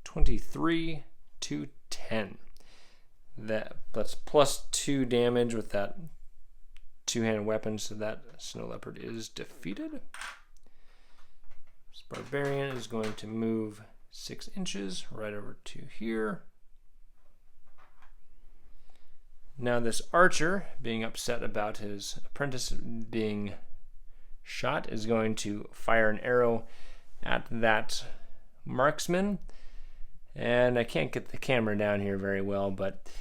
23 to 10. That's +2 damage with that two-handed weapon, so that snow leopard is defeated. This barbarian is going to move 6 inches right over to here. Now this archer, being upset about his apprentice being shot, is going to fire an arrow at that marksman. And I can't get the camera down here very well, but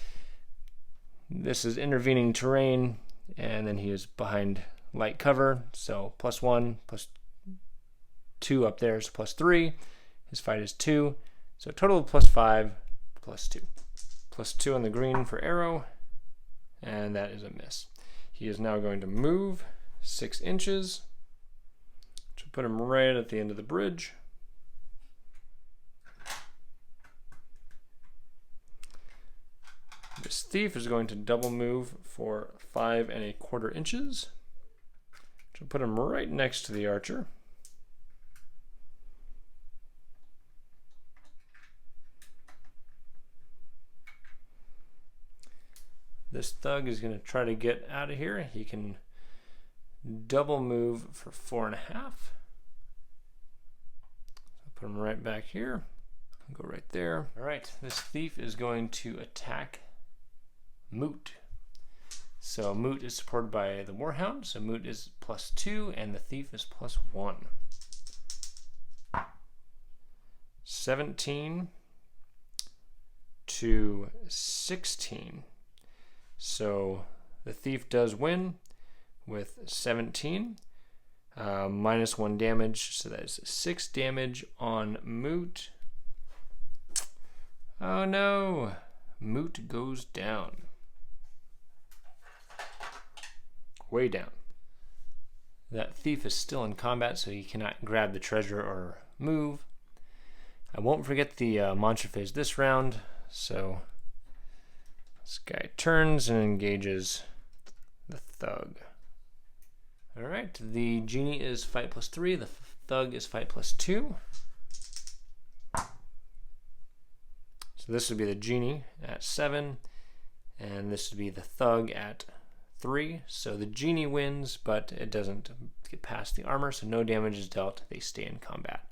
this is intervening terrain, and then he is behind light cover, so +1, +2 up there is +3. His fight is 2, so total of +5, +2. +2 on the green for arrow, and that is a miss. He is now going to move 6 inches to put him right at the end of the bridge. This thief is going to double move for 5¼ inches to put him right next to the archer. This thug is going to try to get out of here. He can double move for 4.5. Put him right back here. Go right there. All right, this thief is going to attack Moot. So Moot is supported by the Warhound, so Moot is +2 and the Thief is +1. 17 to 16. So the Thief does win with 17. -1 damage, so that is 6 damage on Moot. Oh no! Moot goes down. Way down. That Thief is still in combat, so he cannot grab the treasure or move. I won't forget the monster phase this round, so this guy turns and engages the Thug. Alright, the Genie is fight +3, the Thug is fight +2. So this would be the Genie at 7, and this would be the Thug at 3. So the Genie wins, but it doesn't get past the armor, so no damage is dealt. They stay in combat.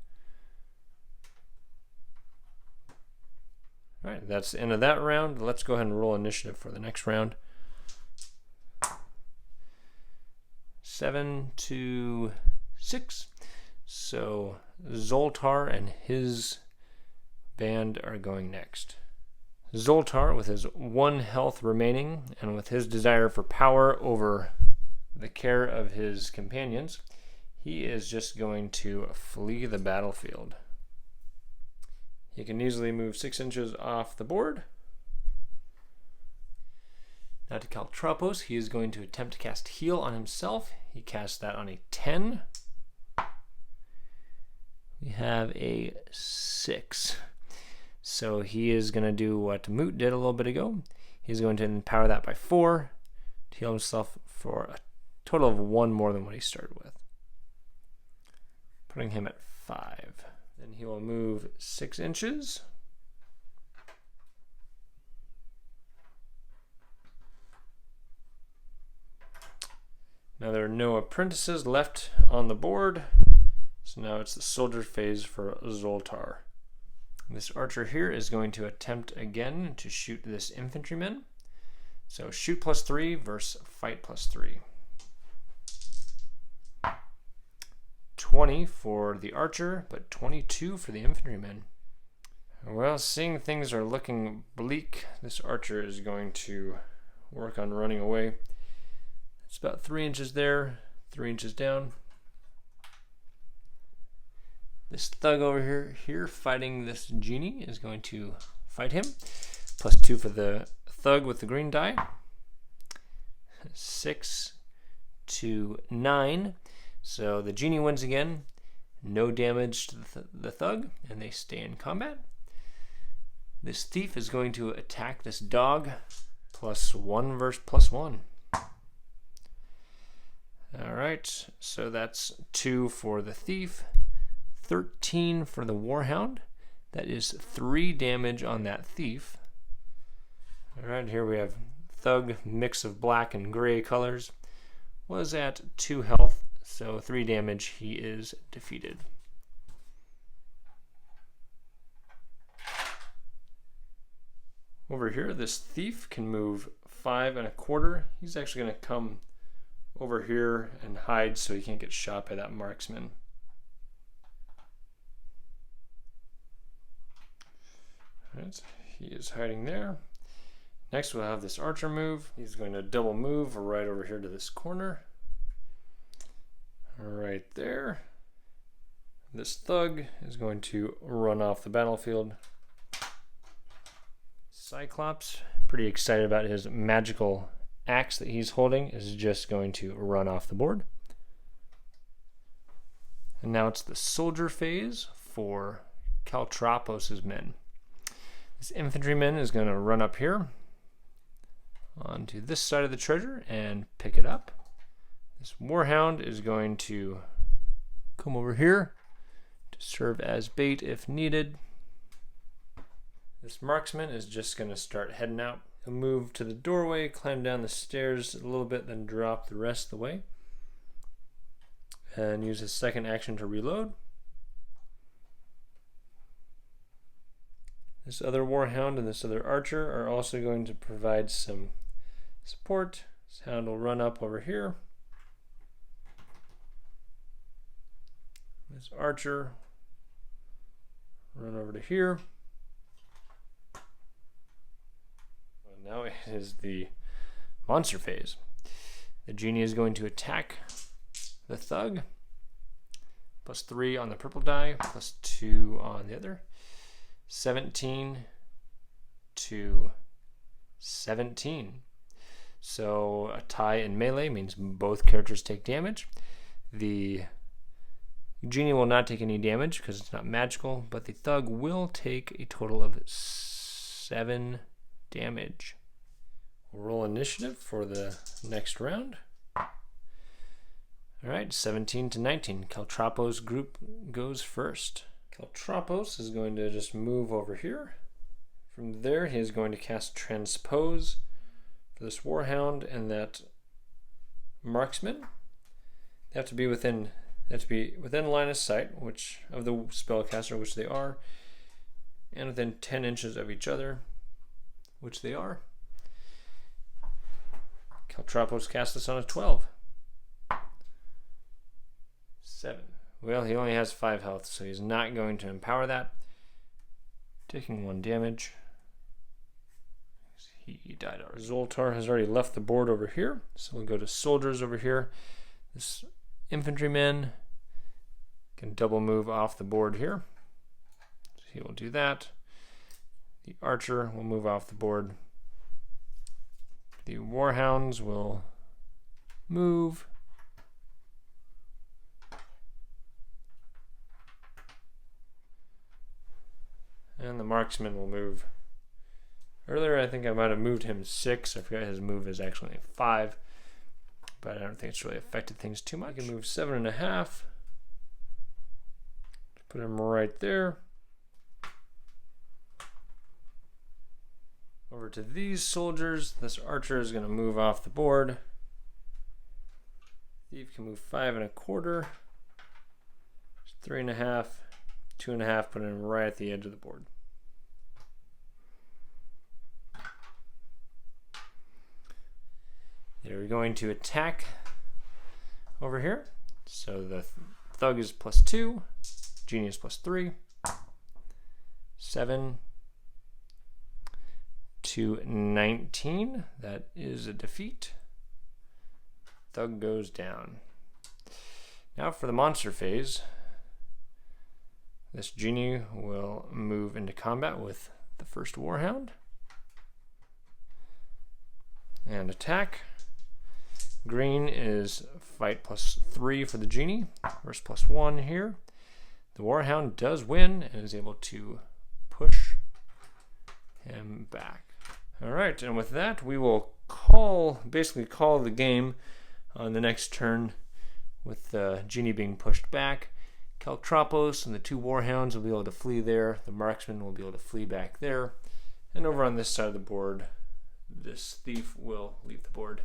Alright, that's the end of that round. Let's go ahead and roll initiative for the next round. 7 to 6. So Zultar and his band are going next. Zultar, with his 1 health remaining and with his desire for power over the care of his companions, he is just going to flee the battlefield. He can easily move 6 inches off the board. Now to Caltropos, he is going to attempt to cast Heal on himself. He casts that on a 10. We have a 6. So he is going to do what Moot did a little bit ago. He's going to empower that by 4 to heal himself for a total of 1 more than what he started with, putting him at 5. Then he will move 6 inches. Now there are no apprentices left on the board, so now it's the soldier phase for Zultar. This archer here is going to attempt again to shoot this infantryman. So shoot +3 versus fight +3. 20 for the archer, but 22 for the infantryman. Well, seeing things are looking bleak, this archer is going to work on running away. It's about 3 inches there, 3 inches down. This Thug over here fighting this Genie is going to fight him. +2 for the Thug with the green die. 6 to 9. So the Genie wins again. No damage to the Thug, and they stay in combat. This Thief is going to attack this dog. +1 versus +1. Alright, so that's 2 for the Thief. 13 for the Warhound. That is 3 damage on that Thief. Alright, here we have Thug, mix of black and gray colors. Was at 2 health, so 3 damage. He is defeated. Over here, this Thief can move 5 1/4. He's actually going to come over here and hide so he can't get shot by that marksman. Alright, he is hiding there. Next we'll have this archer move. He's going to double move right over here to this corner. Right there. This Thug is going to run off the battlefield. Cyclops, pretty excited about his magical axe that he's holding, is just going to run off the board. And now it's the soldier phase for Caltropos' men. This infantryman is going to run up here onto this side of the treasure and pick it up. This Warhound is going to come over here to serve as bait if needed. This marksman is just going to start heading out. He'll move to the doorway, climb down the stairs a little bit, then drop the rest of the way. And use his second action to reload. This other Warhound and this other archer are also going to provide some support. This hound will run up over here. This archer run over to here. Now it is the monster phase. The genie is going to attack the thug. +3 on the purple die, +2 on the other. 17 to 17. So a tie in melee means both characters take damage. The genie will not take any damage because it's not magical, but the thug will take a total of 7 damage. We'll roll initiative for the next round. All right, 17 to 19. Caltropos group goes first. Caltropos is going to just move over here. From there, he is going to cast Transpose for this Warhound and that Marksman. They have to be within line of sight, which of the spellcaster, which they are, and within 10 inches of each other, which they are. Caltropos cast this on a 12. 7. Well, he only has 5 health, so he's not going to empower that. Taking 1 damage. He died already. Zultar has already left the board over here, so we'll go to soldiers over here. This infantryman can double move off the board here. So he will do that. The archer will move off the board. The warhounds will move. And the marksman will move. Earlier, I think I might have moved him 6. I forgot his move is actually 5. But I don't think it's really affected things too much. I can move 7.5. Put him right there. Over to these soldiers. This archer is going to move off the board. Thief can move 5.25. 3.5. 2.5, put him right at the edge of the board. They're going to attack over here. So the thug is +2, genie is +3. 7 to 19. That is a defeat. Thug goes down. Now for the monster phase. This genie will move into combat with the first warhound and attack. Green is fight +3 for the genie, versus +1 here. The warhound does win and is able to push him back. All right, and with that, we will basically call the game on the next turn with the genie being pushed back. Caltropos and the 2 warhounds will be able to flee there. The marksman will be able to flee back there. And over on this side of the board, this thief will leave the board.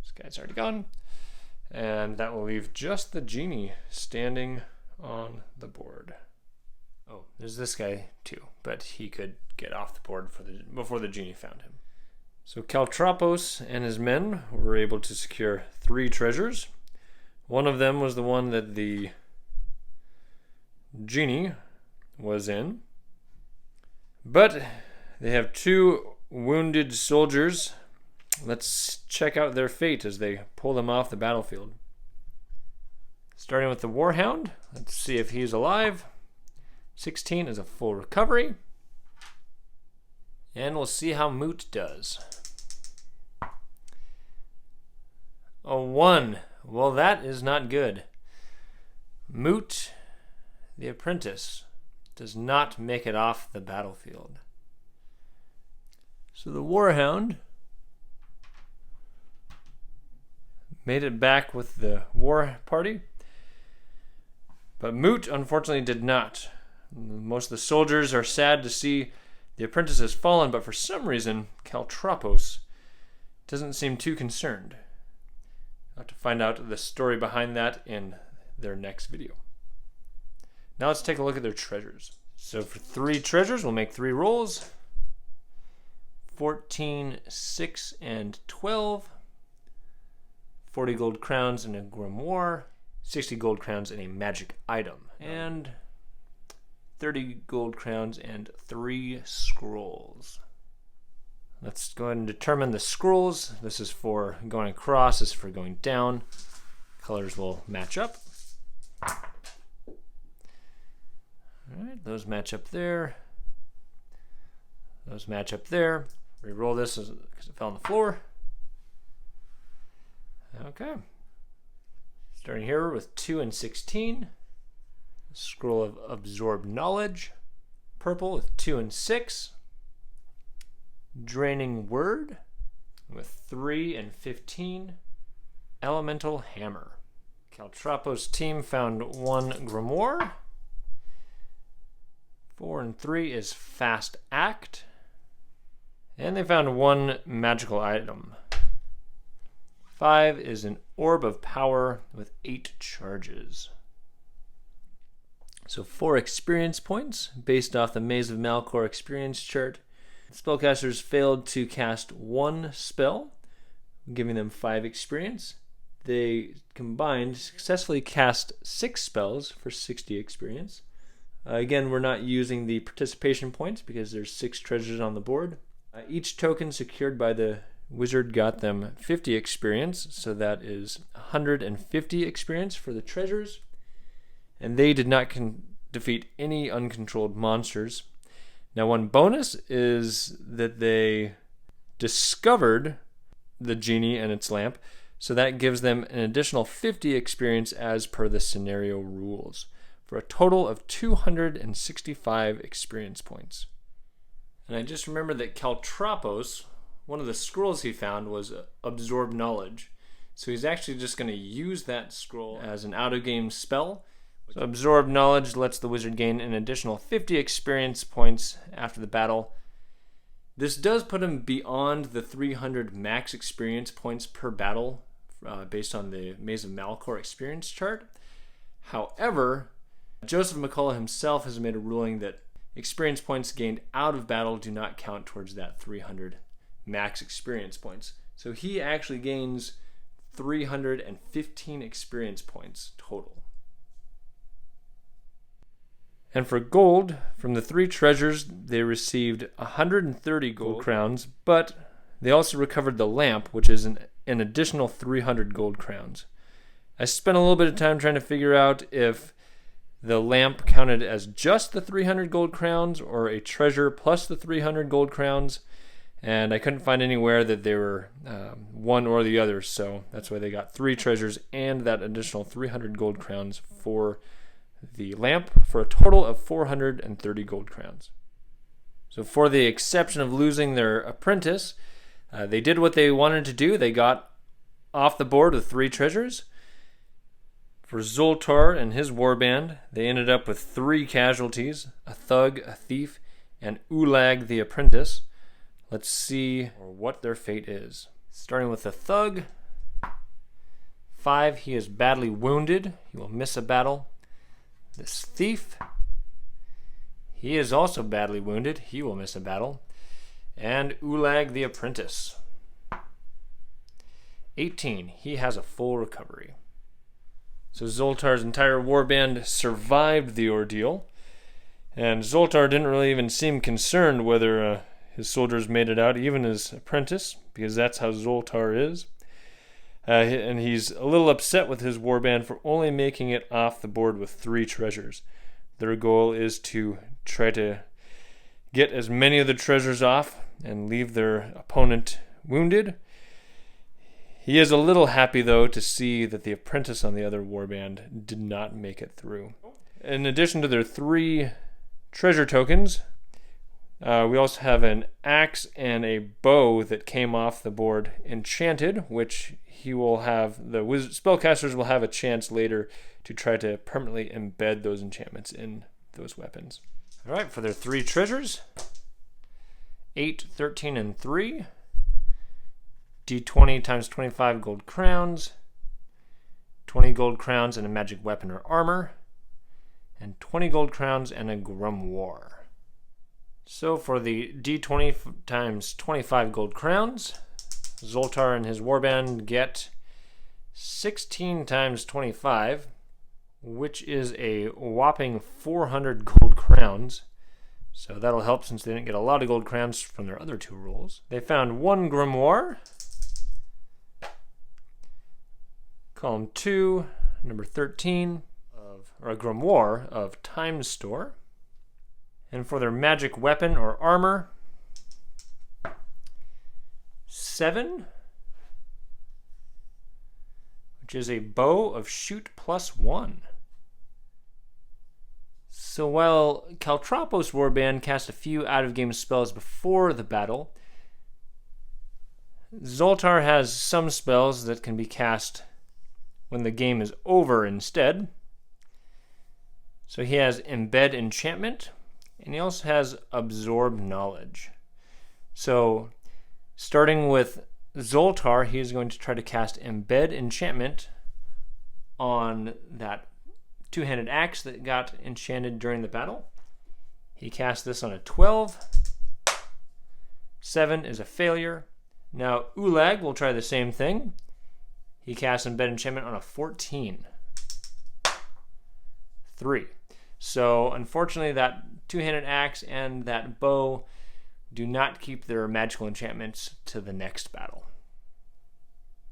This guy's already gone. And that will leave just the genie standing on the board. Oh, there's this guy too, but he could get off the board before the genie found him. So Caltropos and his men were able to secure 3 treasures. One of them was the one that the genie was in, but they have 2 wounded soldiers. Let's check out their fate as they pull them off the battlefield. Starting with the warhound, let's see if he's alive. 16 is a full recovery, and we'll see how Moot does. A 1. Well, that is not good. Moot, the apprentice, does not make it off the battlefield. So the warhound made it back with the war party, but Moot unfortunately did not. Most of the soldiers are sad to see the apprentice has fallen, but for some reason Caltropos doesn't seem too concerned. I'll have to find out the story behind that in their next video. Now let's take a look at their treasures. So for 3 treasures, we'll make 3 rolls. 14, 6, and 12. 40 gold crowns and a grimoire. 60 gold crowns and a magic item. And 30 gold crowns and 3 scrolls. Let's go ahead and determine the scrolls. This is for going across, this is for going down. Colors will match up. Alright, those match up there. Those match up there. Reroll this because it fell on the floor. Okay. Starting here with 2 and 16. Scroll of Absorb Knowledge. Purple with 2 and 6. Draining Word with 3 and 15. Elemental Hammer. Caltropos' team found 1 grimoire. 4 and 3 is Fast Act. And they found 1 magical item. 5 is an Orb of Power with 8 charges. So 4 experience points based off the Maze of Malcor experience chart. Spellcasters failed to cast 1 spell, giving them 5 experience. They combined successfully cast 6 spells for 60 experience. Again, we're not using the participation points because there's 6 treasures on the board. Each token secured by the wizard got them 50 experience, so that is 150 experience for the treasures. And they did not defeat any uncontrolled monsters. Now, one bonus is that they discovered the genie and its lamp, so that gives them an additional 50 experience as per the scenario rules, for a total of 265 experience points. And I just remember that Caltropos, one of the scrolls he found was Absorb Knowledge. So he's actually just going to use that scroll as an out-of-game spell. So Absorb Knowledge lets the wizard gain an additional 50 experience points after the battle. This does put him beyond the 300 max experience points per battle based on the Maze of Malcor experience chart. However, Joseph McCullough himself has made a ruling that experience points gained out of battle do not count towards that 300 max experience points. So he actually gains 315 experience points total. And for gold, from the 3 treasures, they received 130 gold crowns, but they also recovered the lamp, which is an additional 300 gold crowns. I spent a little bit of time trying to figure out if the lamp counted as just the 300 gold crowns or a treasure plus the 300 gold crowns, and I couldn't find anywhere that they were one or the other, so that's why they got 3 treasures and that additional 300 gold crowns for the lamp, for a total of 430 gold crowns. So for the exception of losing their apprentice, they did what they wanted to do. They got off the board with 3 treasures. For Zultar and his warband, they ended up with 3 casualties, a thug, a thief, and Ulag the apprentice. Let's see what their fate is. Starting with the thug. 5, he is badly wounded. He will miss a battle. This thief, he is also badly wounded. He will miss a battle. And Ulag the apprentice. 18, he has a full recovery. So Zultar's entire warband survived the ordeal, and Zultar didn't really even seem concerned whether his soldiers made it out, even his apprentice, because that's how Zultar is. And he's a little upset with his warband for only making it off the board with 3 treasures. Their goal is to try to get as many of the treasures off and leave their opponent wounded. He is a little happy, though, to see that the apprentice on the other warband did not make it through. In addition to their 3 treasure tokens, we also have an axe and a bow that came off the board enchanted, which he will have, the spellcasters will have a chance later to try to permanently embed those enchantments in those weapons. All right, for their 3 treasures, 8, 13, and 3. D20 times 25 gold crowns, 20 gold crowns and a magic weapon or armor, and 20 gold crowns and a grimoire. So for the D20 times 25 gold crowns, Zultar and his warband get 16 times 25, which is a whopping 400 gold crowns. So that'll help since they didn't get a lot of gold crowns from their other two rolls. They found one grimoire, column 2, number 13, or a grimoire of Time Store. And for their magic weapon or armor, 7, which is a bow of shoot +1. So while Caltropos' warband cast a few out-of-game spells before the battle, Zultar has some spells that can be cast when the game is over instead. So he has Embed Enchantment, and he also has Absorb Knowledge. So starting with Zultar, he is going to try to cast Embed Enchantment on that two-handed axe that got enchanted during the battle. He cast this on a 12. 7 is a failure. Now Ulag will try the same thing. He casts Embed Enchantment on a 14. 3. So unfortunately that two-handed axe and that bow do not keep their magical enchantments to the next battle.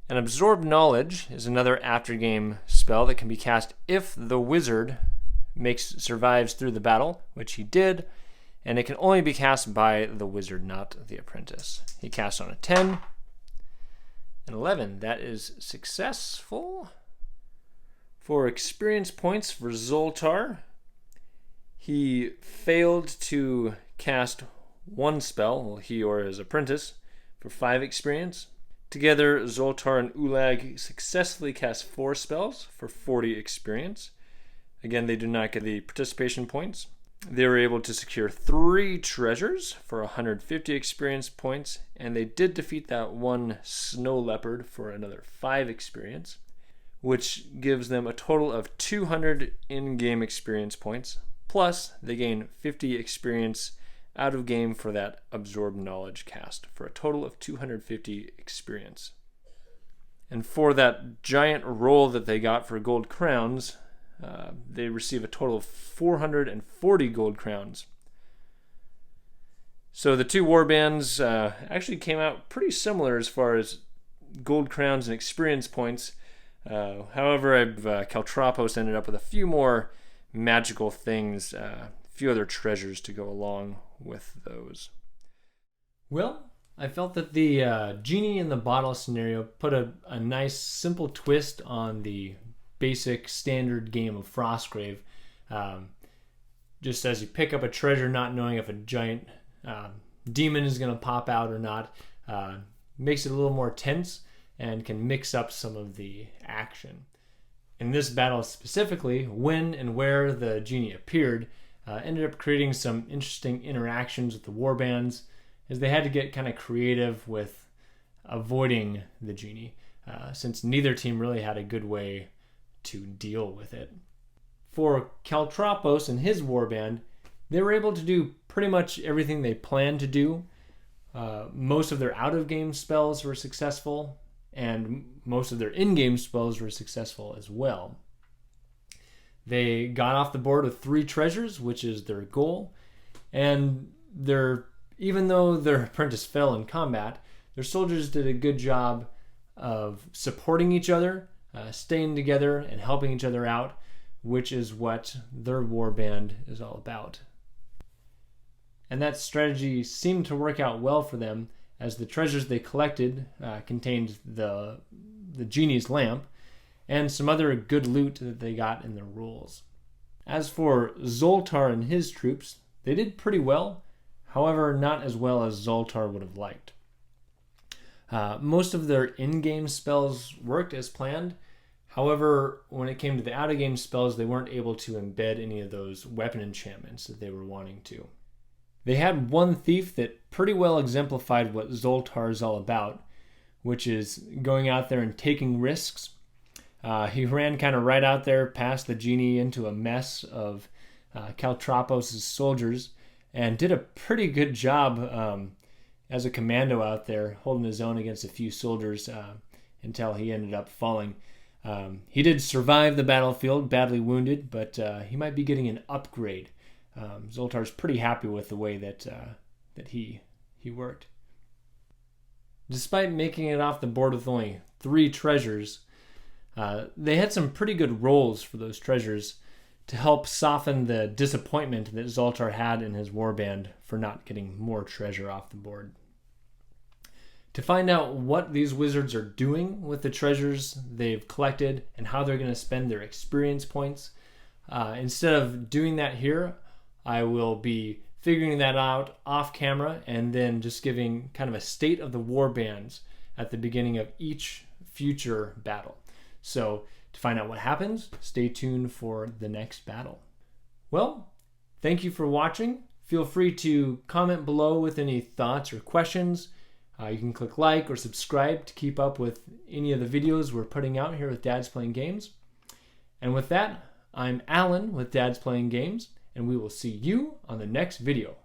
And Absorb Knowledge is another after-game spell that can be cast if the wizard survives through the battle, which he did, and it can only be cast by the wizard, not the apprentice. He casts on a 10, and 11. That is successful. For experience points for Zultar, he failed to cast one spell, he or his apprentice, for 5 experience. Together, Zultar and Ulag successfully cast 4 spells for 40 experience. Again, they do not get the participation points. They were able to secure 3 treasures for 150 experience points, and they did defeat that one snow leopard for another 5 experience, which gives them a total of 200 in-game experience points, plus they gain 50 experience out of game for that Absorb Knowledge cast, for a total of 250 experience. And for that giant roll that they got for gold crowns, they receive a total of 440 gold crowns. So the two warbands actually came out pretty similar as far as gold crowns and experience points. However, Caltropos ended up with a few more magical things, a few other treasures to go along with those. Well, I felt that the Genie in the Bottle scenario put a nice simple twist on the basic standard game of Frostgrave. Just as you pick up a treasure not knowing if a giant demon is going to pop out or not, makes it a little more tense and can mix up some of the action. In this battle specifically, when and where the Genie appeared ended up creating some interesting interactions with the warbands, as they had to get kind of creative with avoiding the Genie, since neither team really had a good way to deal with it. For Caltropos and his warband, they were able to do pretty much everything they planned to do. Most of their out-of-game spells were successful, and most of their in-game spells were successful as well. They got off the board with 3 treasures, which is their goal, and even though their apprentice fell in combat, their soldiers did a good job of supporting each other, staying together, and helping each other out, which is what their warband is all about. And that strategy seemed to work out well for them, as the treasures they collected contained the Genie's lamp, and some other good loot that they got in their rolls. As for Zultar and his troops, they did pretty well, however not as well as Zultar would have liked. Most of their in-game spells worked as planned, however when it came to the out-of-game spells they weren't able to embed any of those weapon enchantments that they were wanting to. They had one thief that pretty well exemplified what Zultar is all about, which is going out there and taking risks. He ran kind of right out there past the Genie into a mess of Caltropos' soldiers and did a pretty good job as a commando out there, holding his own against a few soldiers until he ended up falling. He did survive the battlefield, badly wounded, but he might be getting an upgrade. Zultar's pretty happy with the way that he worked. Despite making it off the board with only 3 treasures, they had some pretty good rolls for those treasures to help soften the disappointment that Zultar had in his warband for not getting more treasure off the board. To find out what these wizards are doing with the treasures they've collected and how they're going to spend their experience points, instead of doing that here, I will be figuring that out off camera and then just giving kind of a state of the warbands at the beginning of each future battle. So to find out what happens, stay tuned for the next battle. Well, thank you for watching. Feel free to comment below with any thoughts or questions. You can click like or subscribe to keep up with any of the videos we're putting out here with Dad's Playing Games. And with that, I'm Alan with Dad's Playing Games, and we will see you on the next video.